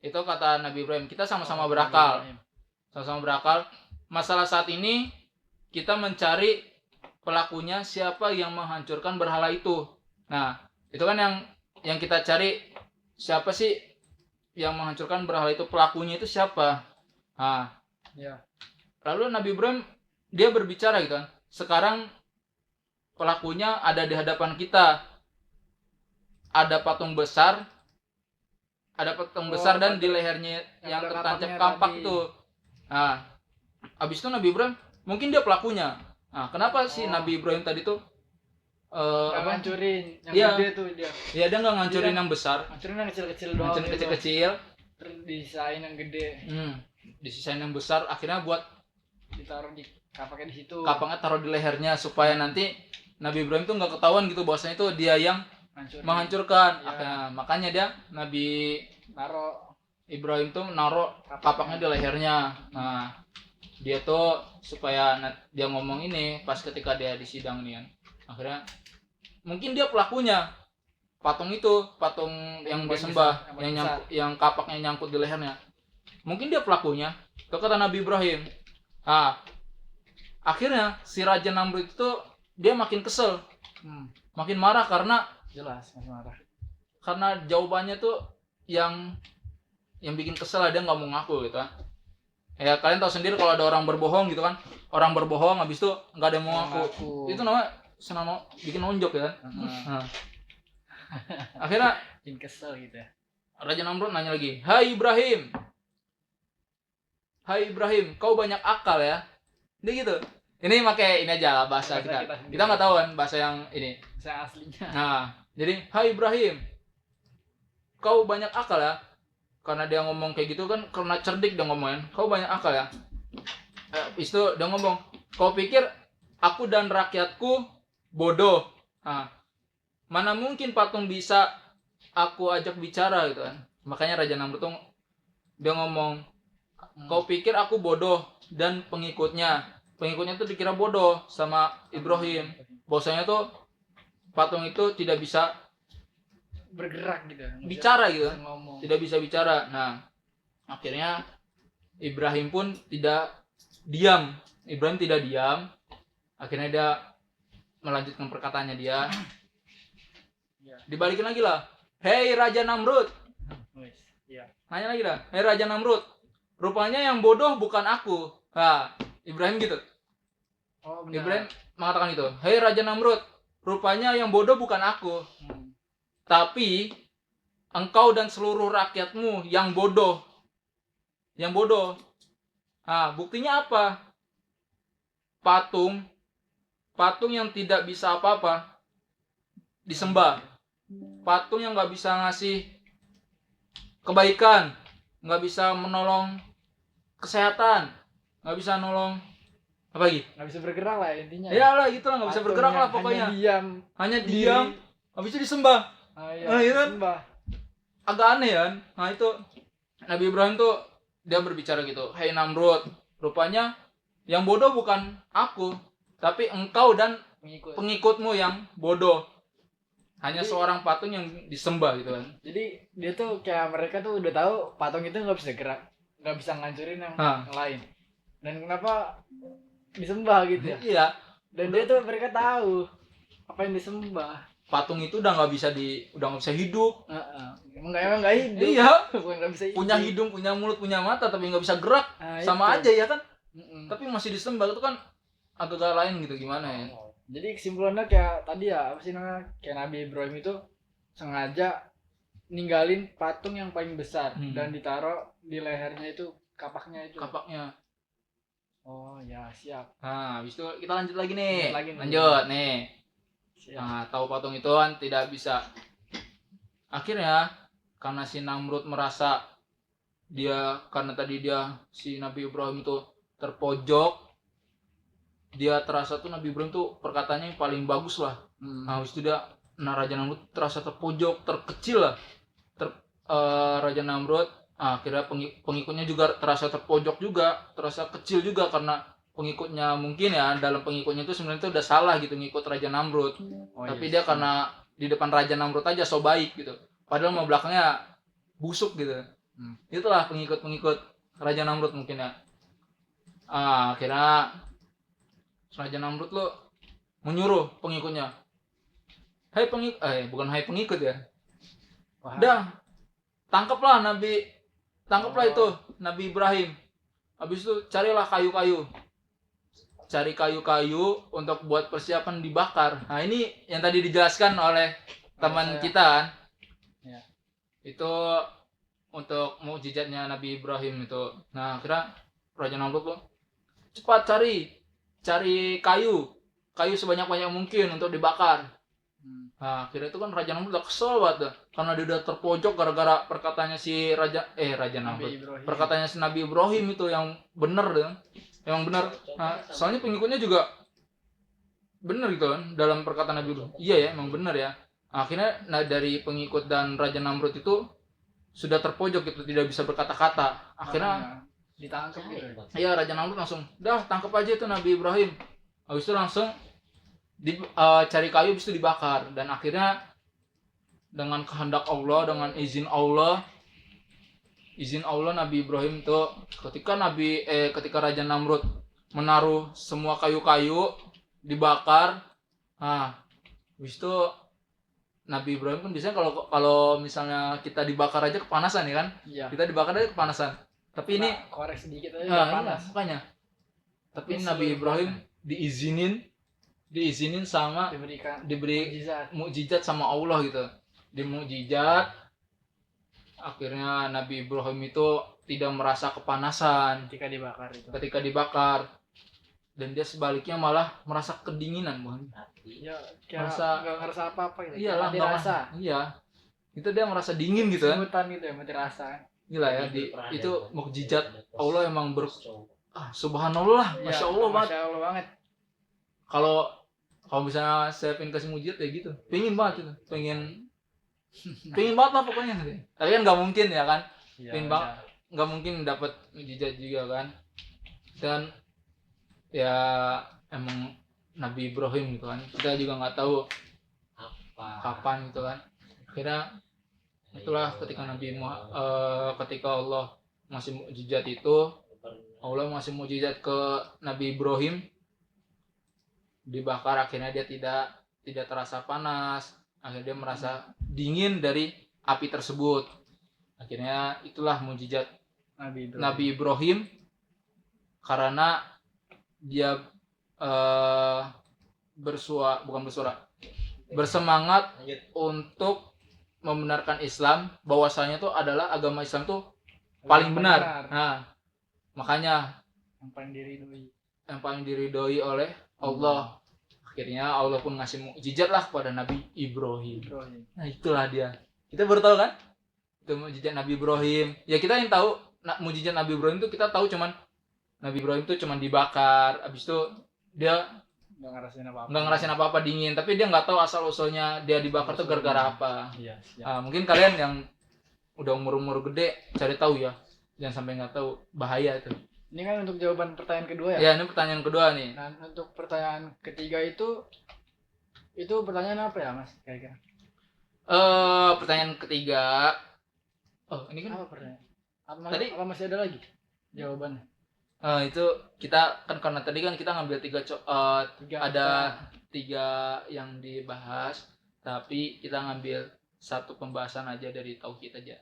Itu kata Nabi Ibrahim, kita sama-sama berakal. Sama-sama berakal. Masalah saat ini kita mencari pelakunya, siapa yang menghancurkan berhala itu. Nah, itu kan yang kita cari, siapa sih yang menghancurkan berhala itu, pelakunya itu siapa. Nah, ya. Lalu Nabi Ibrahim dia berbicara gitu kan. Sekarang pelakunya ada di hadapan kita. Ada patung besar. Ada patung besar dan di lehernya yang tertancap kampak itu. Nah, habis itu Nabi Ibrahim mungkin dia pelakunya. Nah, kenapa sih Nabi Ibrahim tadi tuh ngancurin yang gede tuh dia. Iya, dia nggak ngancurin yang besar. Ngancurin yang kecil-kecil doang. Ngancurin kecil-kecil. Terus disisain yang gede. Disisain yang besar, akhirnya buat ditaruh di kapaknya di situ. Kapaknya taruh di lehernya supaya nanti Nabi Ibrahim tuh nggak ketahuan gitu bahwasanya itu dia yang menghancurkan. Ya. Makanya dia Nabi Ibrahim tuh naruh kapaknya di lehernya. Nah, dia tuh supaya dia ngomong ini pas ketika dia di sidang nih kan. Akhirnya mungkin dia pelakunya. Patung yang disembah, yang kapaknya nyangkut di lehernya. Mungkin dia pelakunya. Itu kata Nabi Ibrahim. Nah, akhirnya si Raja Namrud itu dia makin kesel. Makin marah karena jelas masih marah. Karena jawabannya tuh yang bikin kesel, dia nggak mau ngaku gitu kan. Ya kalian tahu sendiri kalau ada orang berbohong gitu kan. Orang berbohong habis itu nggak ada yang mau ngaku. Itu namanya bikin nonjok ya kan. Akhirnya bikin kesel gitu ya. Raja Namrud nanya lagi, Hai Ibrahim, kau banyak akal ya. Dia gitu. Ini pakai ini aja lah bahasa kita. Kita nggak tahu kan bahasa yang ini. Bahasa aslinya. Nah, jadi Hai Ibrahim, kau banyak akal ya. Karena dia ngomong kayak gitu kan, karena cerdik dia ngomongin. Kau banyak akal ya. Habis itu dia ngomong, kau pikir aku dan rakyatku bodoh. Nah, mana mungkin patung bisa aku ajak bicara gitu kan. Makanya Raja Namrud tuh dia ngomong, kau pikir aku bodoh dan pengikutnya tuh dikira bodoh sama Ibrahim. Bahwasanya tuh patung itu tidak bisa bergerak gitu. Bicara gitu. Tidak bisa bicara. Nah, akhirnya Ibrahim pun tidak diam. Akhirnya dia melanjutkan perkataannya dia. Dibalikin lagi lah. Hei Raja Namrud. Nanya lagi lah. Hei Raja Namrud. Rupanya yang bodoh bukan aku. Nah, Ibrahim gitu. Ibrahim mengatakan itu. Hei Raja Namrud. Rupanya yang bodoh bukan aku. Tapi engkau dan seluruh rakyatmu yang bodoh. Nah, buktinya apa? Patung yang tidak bisa apa-apa disembah. Patung yang nggak bisa ngasih kebaikan, nggak bisa menolong kesehatan, nggak bisa nolong apa lagi? Nggak bisa bergerak lah intinya. Iyalah gitu lah, nggak bisa bergerak lah pokoknya. Hanya diam. Habis itu disembah. Disembah. Agak aneh kan? Nah itu Nabi Ibrahim tuh dia berbicara gitu. Hei Namrud, rupanya yang bodoh bukan aku, tapi engkau dan pengikutmu yang bodoh. Hanya seorang patung yang disembah gitu kan. Jadi dia tuh kayak mereka tuh udah tahu patung itu nggak bisa gerak, nggak bisa ngancurin yang lain. Dan kenapa disembah gitu ya? Iya. Dan dia tuh mereka tahu apa yang disembah. Patung itu udah nggak bisa hidup. Emang nggak hidup. Iya. Nggak bisa hidup. Punya hidung, punya mulut, punya mata, tapi nggak bisa gerak. Sama aja ya kan? Tapi masih disembah, itu kan agak lain gitu, gimana ya? Jadi kesimpulannya kayak tadi ya, apa sih namanya, kayak Nabi Ibrahim itu sengaja ninggalin patung yang paling besar Hmm. dan ditaruh di lehernya itu kapaknya itu. Kapaknya. Oh ya, siap. Nah, habis itu kita lanjut lagi nih. Lanjut lagi nih. Lanjut nih. Siap. Nah, tahu patung itu kan tidak bisa. Akhirnya karena si Namrud merasa karena tadi si Nabi Ibrahim itu terpojok, dia terasa tuh Nabi Ibrahim tuh perkataannya yang paling bagus lah. Nah, habis itu Raja Namrud terasa terpojok, terkecil lah. Raja Namrud, akhirnya pengikutnya juga terasa terpojok juga, terasa kecil juga karena pengikutnya mungkin ya dalam pengikutnya itu sebenarnya itu udah salah gitu ngikut Raja Namrud. Tapi dia karena di depan Raja Namrud aja so baik gitu. Padahal mau belakangnya busuk gitu. Itulah pengikut Raja Namrud mungkin ya. Akhirnya Raja Namrud lo menyuruh pengikutnya, bukan hai pengikut ya. Dah, tangkaplah itu Nabi Ibrahim. Habis itu carilah kayu-kayu. Cari kayu-kayu untuk buat persiapan dibakar. Nah, ini yang tadi dijelaskan oleh teman kita kan. Ya. Itu untuk mukjizatnya Nabi Ibrahim itu. Nah, akhirnya Raja Namrud tuh cepat cari kayu sebanyak-banyak mungkin untuk dibakar. Nah, akhirnya itu kan Raja Namrud udah kesel banget karena dia udah terpojok gara-gara perkataannya si Raja Namrud. Perkataannya si Nabi Ibrahim itu yang benar deh. Yang benar. Nah, soalnya pengikutnya juga benar gitu kan dalam perkataan Nabi Ibrahim. Iya ya, emang benar ya. Akhirnya dari pengikut dan Raja Namrud itu sudah terpojok gitu, tidak bisa berkata-kata. Akhirnya ditangkap gitu. Iya, Raja Namrud langsung, "Dah, tangkap aja itu Nabi Ibrahim." Habis itu langsung cari kayu, habis itu dibakar. Dan akhirnya dengan kehendak Allah, dengan izin Allah Nabi Ibrahim itu ketika Raja Namrud menaruh semua kayu-kayu dibakar. Nah, habis itu Nabi Ibrahim kan biasanya kalau misalnya kita dibakar aja kepanasan ya kan? Iya. Kita dibakar aja kepanasan. Tapi ini korek sedikit aja panas. Iya, makanya. Tapi Nabi Ibrahim diizinin sama diberi mukjizat sama Allah gitu. Di mukjizat akhirnya Nabi Ibrahim itu tidak merasa kepanasan ketika dibakar dan dia sebaliknya malah merasa kedinginan, bukan? Ya, nggak ngerasa apa-apa gitu. Iyalah, mati rasa. Iya. Itu dia merasa dingin gitu kan. Sebutan gitu ya, mati rasa. Gila ya, itu mukjizat Allah emang subhanallah, masya Allah banget. Kalau misalnya saya pengen kasih mukjizat ya gitu, pengen banget itu, pengen banget lah pokoknya. Tapi kan nggak mungkin ya kan, nggak mungkin dapat mukjizat juga kan. Dan ya emang Nabi Ibrahim gitu kan, kita juga nggak tahu kapan gitu kan. Akhirnya itulah ketika ketika Allah ngasih mukjizat itu, Allah ngasih mukjizat ke Nabi Ibrahim, dibakar akhirnya dia tidak terasa panas, akhirnya dia merasa dingin dari api tersebut. Akhirnya itulah mukjizat Nabi Ibrahim karena dia bersemangat untuk membenarkan Islam, bahwasanya itu adalah agama Islam tuh paling benar. Nah, makanya yang paling diridhoi oleh Allah. Akhirnya Allah pun ngasih mukjizat lah kepada Nabi Ibrahim. Nah, itulah dia. Kita baru tahu kan? Itu mukjizat Nabi Ibrahim. Ya kita yang tahu mukjizat Nabi Ibrahim itu kita tahu cuman Nabi Ibrahim itu cuman dibakar, habis itu dia nggak ngerasain apa-apa dingin, tapi dia nggak tahu asal usulnya dia dibakar tuh gara-gara apa. Iya. Mungkin kalian yang udah umur gede cari tahu ya, jangan sampai nggak tahu, bahaya itu. Ini kan untuk jawaban pertanyaan kedua ya? Ya, ini pertanyaan kedua nih. Nah, untuk pertanyaan ketiga itu pertanyaan apa ya, Mas? Kira-kira? Pertanyaan ketiga. Ini kan apa pertanyaan? Apa masih ada lagi jawabannya? Itu kita kan karena tadi kan kita ngambil ada tiga yang dibahas, tapi kita ngambil satu pembahasan aja dari tauhid aja.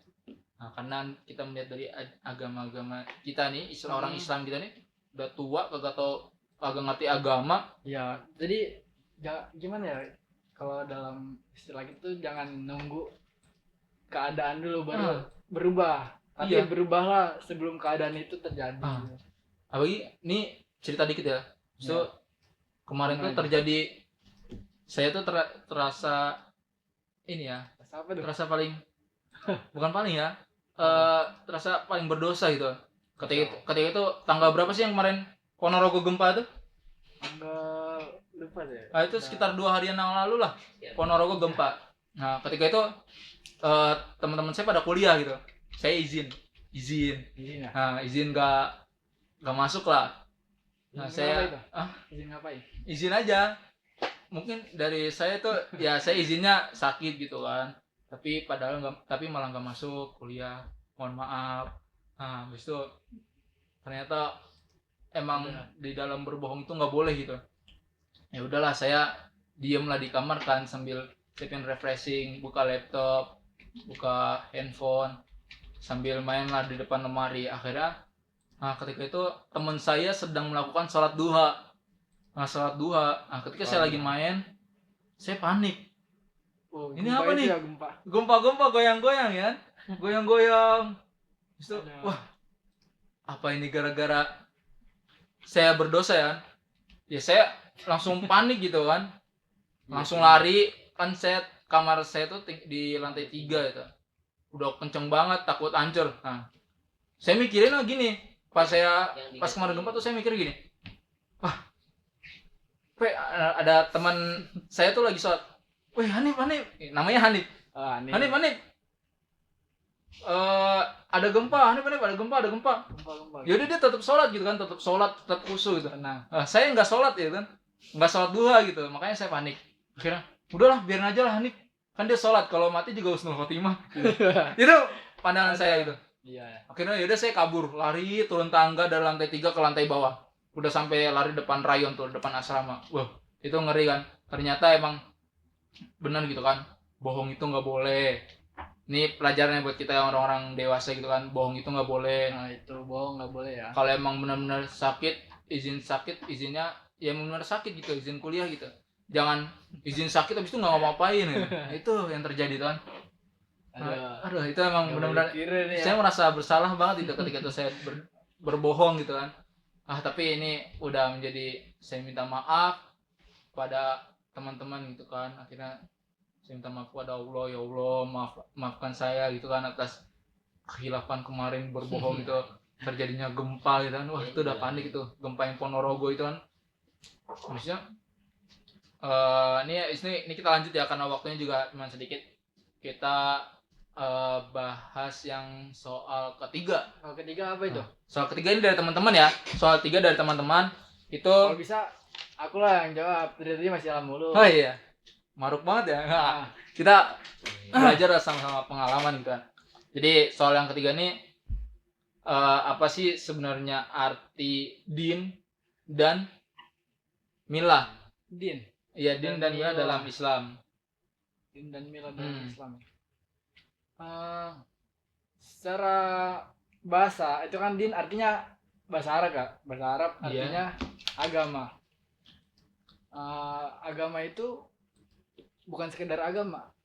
Nah, karena kita melihat dari agama-agama kita nih, orang Islam kita nih udah tua, kagak ngerti agama. Ya, jadi gimana ya, kalau dalam istilah itu jangan nunggu keadaan dulu baru berubah. Tapi Iya. berubahlah sebelum keadaan itu terjadi. Apalagi ini cerita dikit ya. So kemarin tuh Gimana? terjadi, saya tuh terasa ini ya, Apa tuh? terasa paling bukan paling ya, terasa paling berdosa gitu. Ketika itu tanggal berapa sih yang kemarin Ponorogo gempa tuh? Enggak lupa deh. Itu sekitar 2 harian yang lalu lah Ponorogo gempa. Nah ketika itu teman-teman saya pada kuliah gitu, saya izin Izin ya? nah izin nggak masuk lah. Nah Izin saya ngapain tuh? Izin ngapain? izin aja, mungkin dari saya tuh ya saya izinnya sakit gitu kan, tapi padahal nggak, tapi malah nggak masuk kuliah, mohon maaf. Nah habis itu ternyata emang di dalam berbohong itu nggak boleh gitu. Ya udahlah, saya diem lah di kamar kan, sambil siapin refreshing, buka laptop, buka handphone, sambil main lah di depan lemari. Akhirnya ketika itu teman saya sedang melakukan sholat duha. Ketika saya lagi main, saya panik. Ini Gempa apa itu nih? Ya, gempa. Gempa goyang-goyang ya, goyang-goyang. Itu wah, apa ini gara-gara saya berdosa ya? Ya saya langsung panik gitu kan, langsung lari kan. Kamar saya tuh di lantai 3 itu, udah kenceng banget, takut hancur. Nah saya mikirin gini, pas kemarin gempa tuh saya mikir gini, wah ada teman saya tuh lagi sholat, weh Hanif, namanya Hanif, Hanif, ada gempa, Hanif, ada gempa. Yaudah dia tetap sholat gitu kan, tetap khusyuk gitu. Nah, saya nggak sholat ya kan, nggak sholat duha gitu, makanya saya panik. Akhirnya udahlah biarin aja lah Hanif, kan dia sholat, kalau mati juga husnul khotimah. Itu pandangan saya gitu. Iya. Akhirnya yaudah saya kabur, lari turun tangga dari lantai 3 ke lantai bawah. Udah sampai lari depan rayon tuh, depan asrama. Wah, itu ngeri kan. Ternyata emang benar gitu kan, bohong itu nggak boleh. Ini pelajarannya buat kita yang orang-orang dewasa gitu kan, bohong itu nggak boleh. Nah itu bohong nggak boleh ya. Kalau emang benar-benar sakit, izinnya ya benar sakit gitu, izin kuliah gitu. Jangan izin sakit habis itu nggak ngapa-ngapain ya. Itu yang terjadi kan. Aduh, itu emang benar-benar saya merasa bersalah banget itu ketika itu saya berbohong gitu kan. Tapi ini udah menjadi, saya minta maaf pada teman-teman gitu kan. Akhirnya saya minta maaf kepada Allah, ya Allah maafkan saya gitu kan atas kekhilafan kemarin berbohong itu, terjadinya gempa gitu kan. Wah itu udah panik itu, gempa yang Ponorogo itu kan. Maksudnya ini kita lanjut ya karena waktunya juga cuma sedikit. Kita bahas yang soal ketiga. Soal ketiga apa itu? Soal ketiga ini dari teman-teman ya. Soal 3 dari teman-teman itu. Kalau bisa aku lah yang jawab. Tadi masih alam mulu. Oh iya. Maruk banget ya. Kita belajar sama-sama pengalaman gitu kan. Jadi soal yang ketiga ini apa sih sebenarnya arti din dan milah? Din. Iya, din dan milah dalam Islam. Din dan milah dalam Islam. Secara bahasa itu kan din artinya bahasa Arab Kak. Bahasa Arab artinya agama. Agama itu bukan sekedar agama.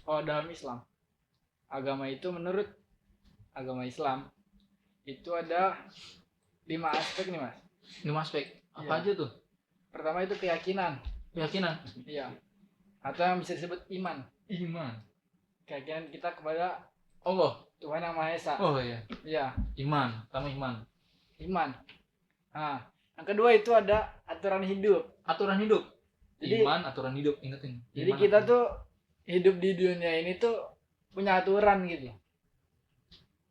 Kalau dalam Islam, agama itu menurut agama Islam itu ada 5 aspek nih Mas. 5 aspek. Apa aja tuh? Pertama itu keyakinan. Iya. Atau yang bisa disebut iman. Keyakinan kita kepada Allah, Tuhan yang Maha Esa. Oh iya. Iya. Pertama iman. Nah, yang kedua itu ada aturan hidup. Jadi, aturan hidup, ingetin. Jadi kita tuh hidup di dunia ini tuh punya aturan gitu.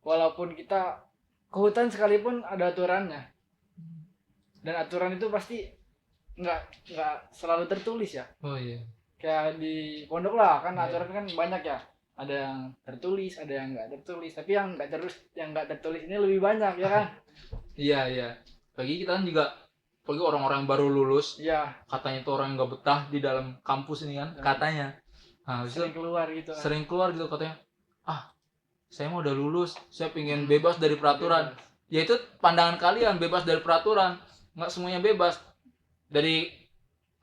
Walaupun kita ke hutan sekalipun ada aturannya. Dan aturan itu pasti nggak selalu tertulis ya. Oh iya. Kayak di pondok lah kan aturan kan banyak ya. Ada yang tertulis, ada yang nggak tertulis. Tapi yang nggak tertulis ini lebih banyak ya kan? Iya. Bagi kita kan juga, bagi orang-orang yang baru lulus, katanya tuh orang yang nggak betah di dalam kampus ini kan, katanya. Nah, sering keluar gitu. Sering keluar gitu katanya. Saya mau udah lulus, saya pengen bebas dari peraturan. Ya itu pandangan kalian, bebas dari peraturan. Nggak semuanya bebas. Dari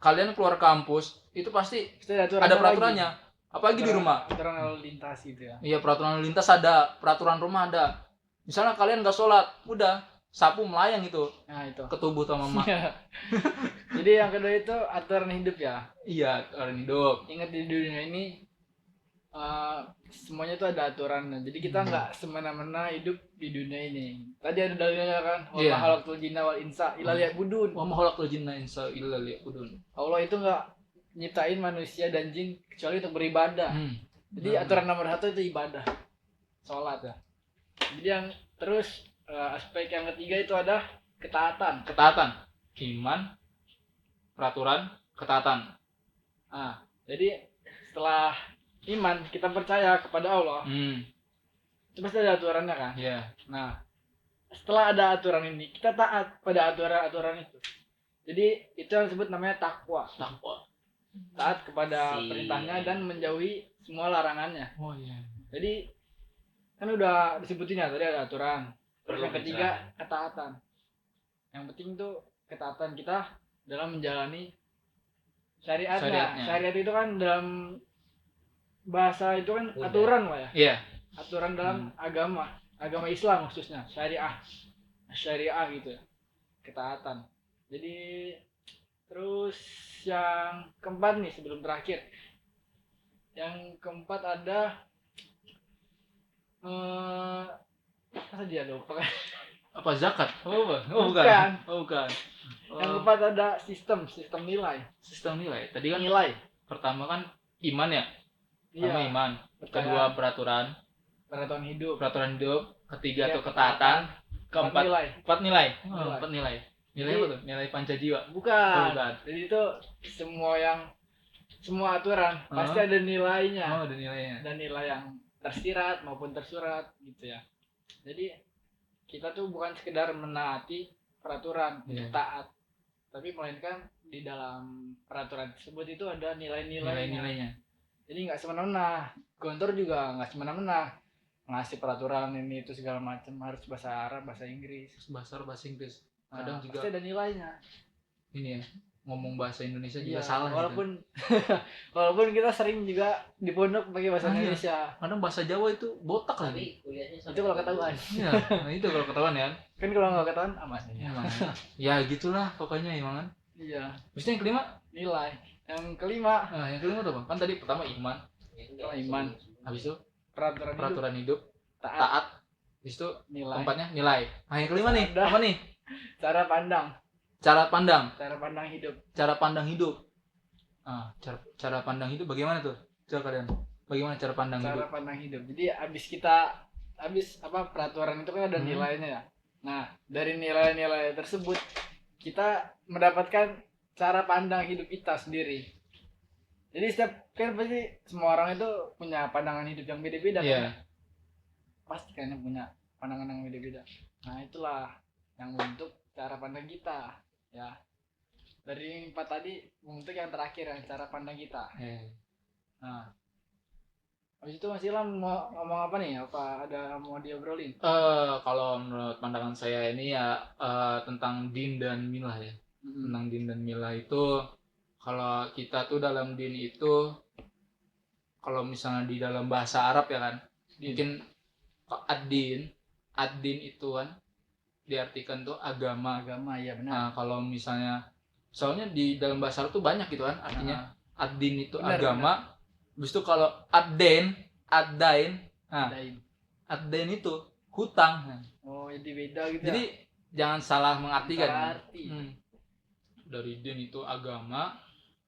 kalian keluar kampus itu pasti ada peraturannya. apalagi di rumah. Aturan lalu lintas gitu ya. Iya, peraturan lalu lintas ada, peraturan rumah ada. Misalnya kalian nggak sholat, udah sapu melayang itu Nah itu. ke tubuh sama mama. Jadi yang kedua itu aturan hidup ya. Iya, orang hidup. Ingat di dunia ini semuanya itu ada aturannya. Jadi kita nggak semena-mena hidup di dunia ini. Tadi ada dalilnya kan. Wa Iya. ma khalaqtul jinna wal insa illa liya'budun. Wa ma khalaqtul jinna insa illa liya'budun. Allah itu nggak nyiptain manusia dan jin kecuali untuk beribadah. Jadi aturan nomor 1 itu ibadah, sholat ya. Jadi yang terus aspek yang ketiga itu ada ketaatan. Ketaatan, iman, peraturan, ketaatan. Nah, jadi setelah iman kita percaya kepada Allah, itu pasti ada aturannya kan. Iya. Nah, setelah ada aturan ini kita taat pada aturan-aturan itu. Jadi itu yang disebut namanya takwa. Takwa. Taat kepada perintahnya dan menjauhi semua larangannya. Oh iya. Jadi kan udah disebutin ya tadi ada aturan. Terus yang ketiga ketaatan. Yang penting tuh ketaatan kita dalam menjalani syariatnya. Syariat itu kan dalam bahasa itu kan aturan lah ya. Iya. Aturan dalam agama Islam khususnya syariah gitu ya. Ketaatan. Jadi terus yang keempat nih sebelum terakhir. Yang keempat ada apa dia lupa kan? Apa zakat? Oh bukan. Oh bukan. Yang keempat ada sistem nilai. Sistem nilai. Tadi kan Nilai. pertama kan iman ya. Pertama Iya. iman. Kedua peraturan hidup. Ketiga tuh ketaatan. Keempat nilai. Empat nilai. Nilai. Empat nilai. Nilai Jadi- apa tuh? Nilai pancajiwa. Bukan. Oh, bukan. Jadi itu semua aturan pasti ada nilainya. Oh, ada nilainya. Dan nilai yang tersirat maupun tersurat gitu ya. Jadi kita tuh bukan sekedar menaati peraturan Iya. taat, tapi melainkan di dalam peraturan tersebut itu ada nilai-nilainya. Nilai-nilainya. Jadi nggak semena-mena. Gontor juga nggak semena-mena ngasih peraturan ini itu segala macam, harus bahasa Arab, bahasa Inggris. Bahasa Inggris. Nah, Kadang juga pasti ada nilainya. ini ya, ngomong bahasa Indonesia juga Iya, salah gitu. walaupun kita sering juga di pondok pakai bahasa Ah, iya. Indonesia. Kadang bahasa Jawa itu botak lagi. Itu kalau ketahuan. Iya, nah itu kalau ketahuan ya. Kan kalau nggak ketahuan aman. Emang. Ya gitulah pokoknya emang kan. Iya, Terus yang kelima? nilai. Yang kelima, Nah, yang kelima tuh Bang. Kan tadi pertama iman, iman, habis itu peraturan hidup, peraturan hidup, taat, taat, habis itu nilai, keempatnya nilai. Nah, yang kelima nih, Ada. apa nih? cara pandang hidup. Cara pandang hidup. Ah, cara pandang hidup bagaimana tuh? Coba kalian. Bagaimana cara pandang hidup? Cara pandang hidup. Jadi habis apa peraturan itu kan ada nilainya ya. Nah, dari nilai-nilai tersebut kita mendapatkan cara pandang hidup kita sendiri. Jadi kan pasti semua orang itu punya pandangan hidup yang beda-beda Iya. kan. Pasti kan punya pandangan yang beda-beda. Nah, itulah yang membentuk cara pandang kita ya. Dari 4 tadi membentuk yang terakhir yang cara pandang kita. Nah, habis itu Mas Ilham mau ngomong apa nih? Apa ada mau diobrolin? Kalau menurut pandangan saya ini ya tentang din dan milah ya. Tentang din dan milah itu kalau kita tuh dalam din itu kalau misalnya di dalam bahasa Arab ya kan mungkin ad-din itu kan diartikan tuh agama. Ya benar. Nah, kalau misalnya soalnya di dalam bahasa Arab tuh banyak gitu kan artinya ad-din itu Benar, agama. Habis itu kalau ad-dain, nah Dain. ad-dain itu hutang. Nah, Oh, jadi beda gitu. jadi jangan salah mengartikan. Salah arti. Dari din itu agama,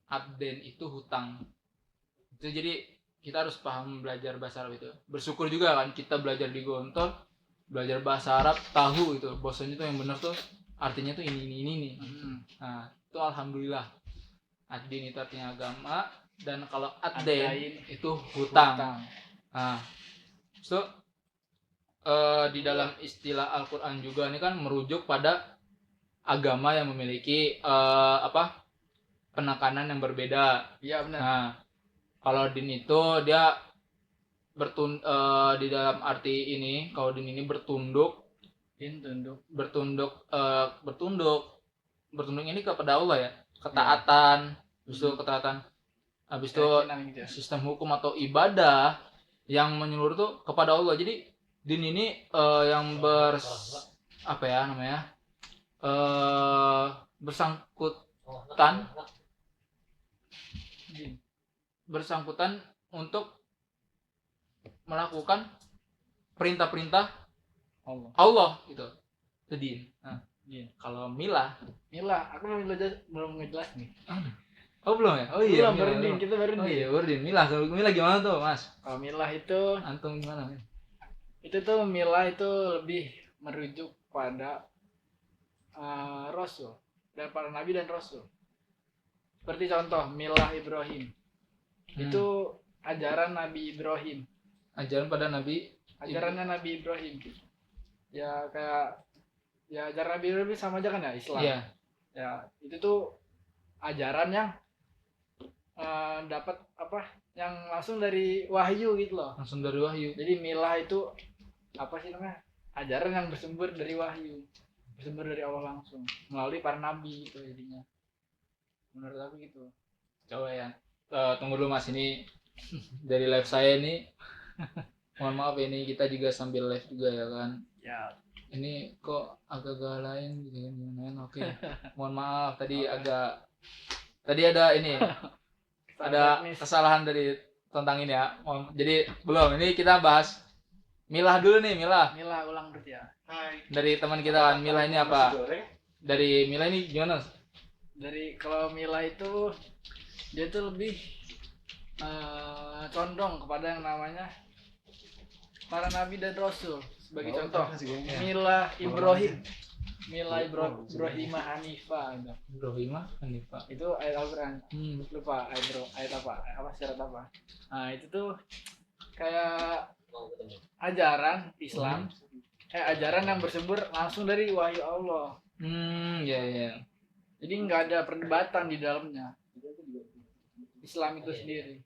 ad-dain itu hutang. Itu jadi kita harus paham belajar bahasa Arab itu. Bersyukur juga kan kita belajar di Gontor, belajar bahasa Arab, tahu itu bahasanya tuh yang benar tuh artinya tuh ini nih. Nah, itu alhamdulillah. Ad-din itu artinya agama dan kalau ad-dain itu hutang. Nah, so di dalam istilah Al-Qur'an juga ini kan merujuk pada agama yang memiliki penekanan yang berbeda. Iya benar. Nah, kalau din itu dia di dalam arti ini, kalau din ini bertunduk ini kepada Allah ya, ketaatan, justru ketaatan Habis itu Keyakinan gitu ya. sistem hukum atau ibadah yang menyeluruh tuh kepada Allah. Jadi din ini yang apa ya namanya? Bersangkutan untuk melakukan perintah-perintah Allah gitu. Itu din. Nah, kalau milah, aku belum ngejelas nih. oh belum ya? Oh iya. Belum, baru din, kita baru din. Oh iya, baru din. Milah, kalau milah gimana tuh, Mas? Kalau milah itu, Antum gimana? itu tuh milah itu lebih merujuk pada Rasul, dan para nabi dan Rasul. Seperti contoh milah Ibrahim, itu ajaran Nabi Ibrahim. Ajarannya Nabi Ibrahim. Ya kayak ya ajaran Nabi Ibrahim sama aja kan ya, Islam. Iya. Ya itu tuh ajaran yang dapat apa? Yang langsung dari wahyu gitu loh. Langsung dari wahyu. Jadi milah itu apa sih namanya? Ajaran yang bersumber dari wahyu, bersumber dari Allah langsung melalui para nabi gitu jadinya. Menurut aku gitu. Coba ya. Tunggu dulu Mas, ini dari live saya nih. Mohon maaf ini kita juga sambil live juga ya kan. Ya. Ini kok agak-agak lain gitu kan. Oke. Mohon maaf tadi ada ini. Ada kesalahan dari tentang ini ya. Jadi belum, ini kita bahas milah dulu nih, milah. Milah ulang berarti ya. Hai. Dari teman kita kan, milah ini apa? Dari milah ini gimana? Dari kalau milah itu dia tuh lebih condong kepada yang namanya para nabi dan rasul. Sebagai contoh, milah Ibrahim. Milah Ibrahim Hanifah gitu. Ibrahim Hanifah. Itu ayat Al-Qur'an. Lupa ayat apa? Apa syarat apa? Nah, itu tuh kayak ajaran Islam. Ajaran yang bersumber langsung dari wahyu Allah. Ya. Jadi nggak ada perdebatan di dalamnya. Islam itu sendiri.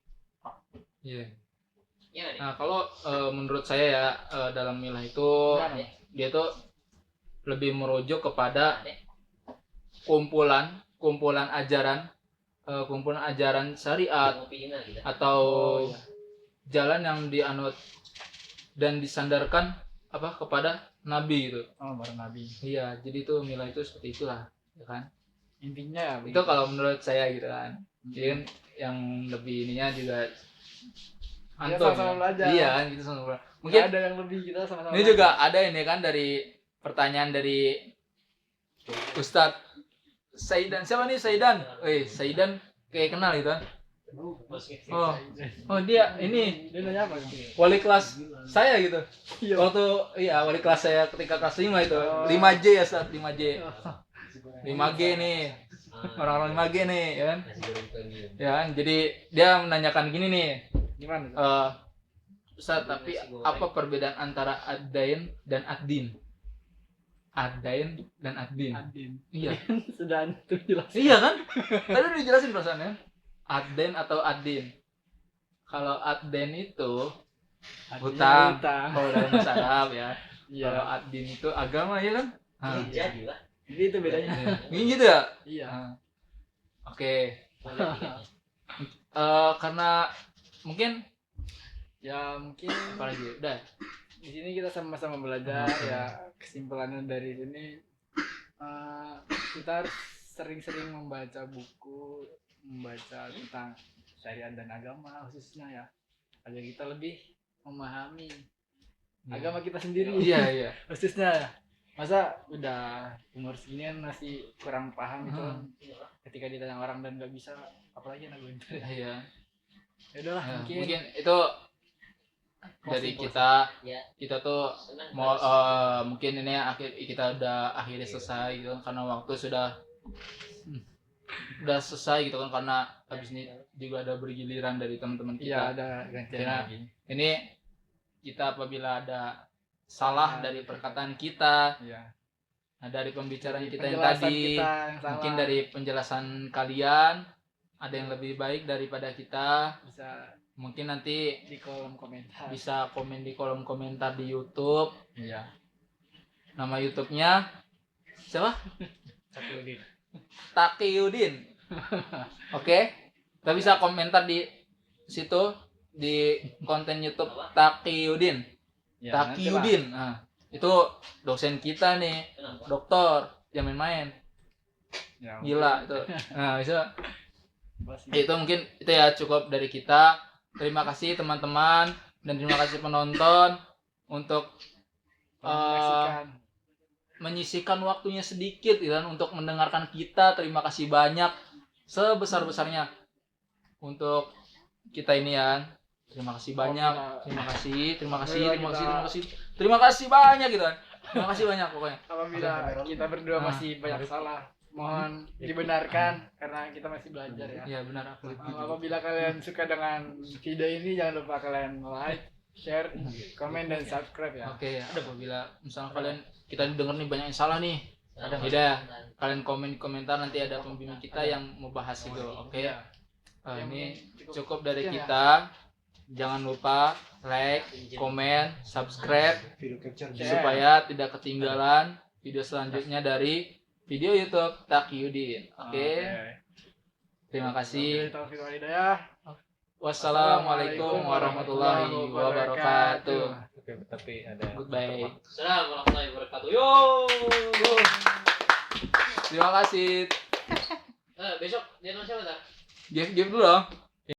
Iya. Nah, kalau menurut saya ya dalam milah itu dia tuh lebih merujuk kepada kumpulan ajaran syariat atau jalan yang dianut dan disandarkan kepada nabi gitu. Oh, para nabi. Iya, jadi itu milah itu seperti itulah, ya kan? Intinya ya itu kalau menurut saya gitu kan. Jadi kan yang lebih ininya juga antum sama-sama belajar. Iya kan, gitu sama belajar. Mungkin ada yang lebih kita sama-sama. Ini juga ada ini kan dari pertanyaan dari Ustadz Saidan. Siapa nih Saidan? Saidan kayak kenal gitu kan. Oh dia ini Dia nanya apa? wali kelas saya gitu. Iya. Waktu wali kelas saya ketika kelas 5 itu. 5J ya Ustadz, 5J. 5G nih. Orang-orang 5G nih, ya kan? Ya kan? Jadi dia menanyakan gini nih. Gimana? Ustaz, tapi apa perbedaan antara ad-dain dan ad-din? Ad-dain dan ad-din. Iya. Sudah antum jelasin. Iya kan? Tadi udah dijelasin perasaannya. Ad-dain atau ad-din. Kalau ad-dain itu hutang. Kalau dalam syarab ya. Iya. Kalau ad-din itu agama ya kan? Jadi itu bedanya. Ini gitu ya? Iya. Oke. Karena mungkin apa lagi? Udah. Di sini kita sama-sama belajar ya. Kesimpulannya dari sini kita harus sering-sering membaca buku, membaca tentang syariat dan agama khususnya ya, agar kita lebih memahami agama kita sendiri. Iya. Khususnya masa udah umur segini kan masih kurang paham gitu kan. Ketika ditanya orang dan nggak bisa, apalagi anak gue. Iya. Ya udahlah, mungkin itu dari kita tuh mau mungkin ini kita udah akhirnya selesai gitu kan, karena waktu sudah selesai gitu kan, karena habis ini juga ada bergiliran dari teman-teman kita. Iya, ada gantian lagi. Ini kita apabila ada salah dari perkataan kita, dari pembicaraan kita yang tadi, mungkin dari penjelasan kalian ada yang lebih baik daripada kita, bisa mungkin nanti di kolom komentar, bisa komen di kolom komentar di YouTube. Iya. Nama YouTube-nya siapa? Taqiyuddin. Oke. Kita bisa komentar di situ di konten YouTube Taqiyuddin. Ya, Taqiyuddin. Nah, itu dosen kita nih, dokter, jangan main-main. Ya, Gila itu. Nah, bisa. pasti. Itu mungkin itu ya cukup dari kita. Terima kasih teman-teman dan terima kasih penonton untuk Menyaksikan. menyisihkan waktunya sedikit gitu kan untuk mendengarkan kita. Terima kasih banyak sebesar-besarnya untuk kita ini ya. Terima kasih banyak. Terima kasih banyak gitu kan. Terima kasih banyak pokoknya. Apabila kita berdua masih banyak salah, mohon dibenarkan karena kita masih belajar ya. Iya benar aku. Apabila kalian suka dengan video ini, jangan lupa kalian like, share, komen dan subscribe ya. Oke, apabila misalnya kalian kita denger nih banyak yang salah nih, beda kalian komen di komentar, nanti ada pembimbing kita yang mau bahas itu. Oke. Ini cukup dari kita. Jangan lupa like, komen, subscribe supaya tidak ketinggalan video selanjutnya dari video YouTube Taqiyuddin. Oke. Terima kasih. Wassalamualaikum warahmatullahi wabarakatuh. Oke, tapi ada Goodbye. Assalamualaikum warahmatullahi wabarakatuh. Yo. Terima kasih. Besok dia siapa, Tar? Give dulu dong.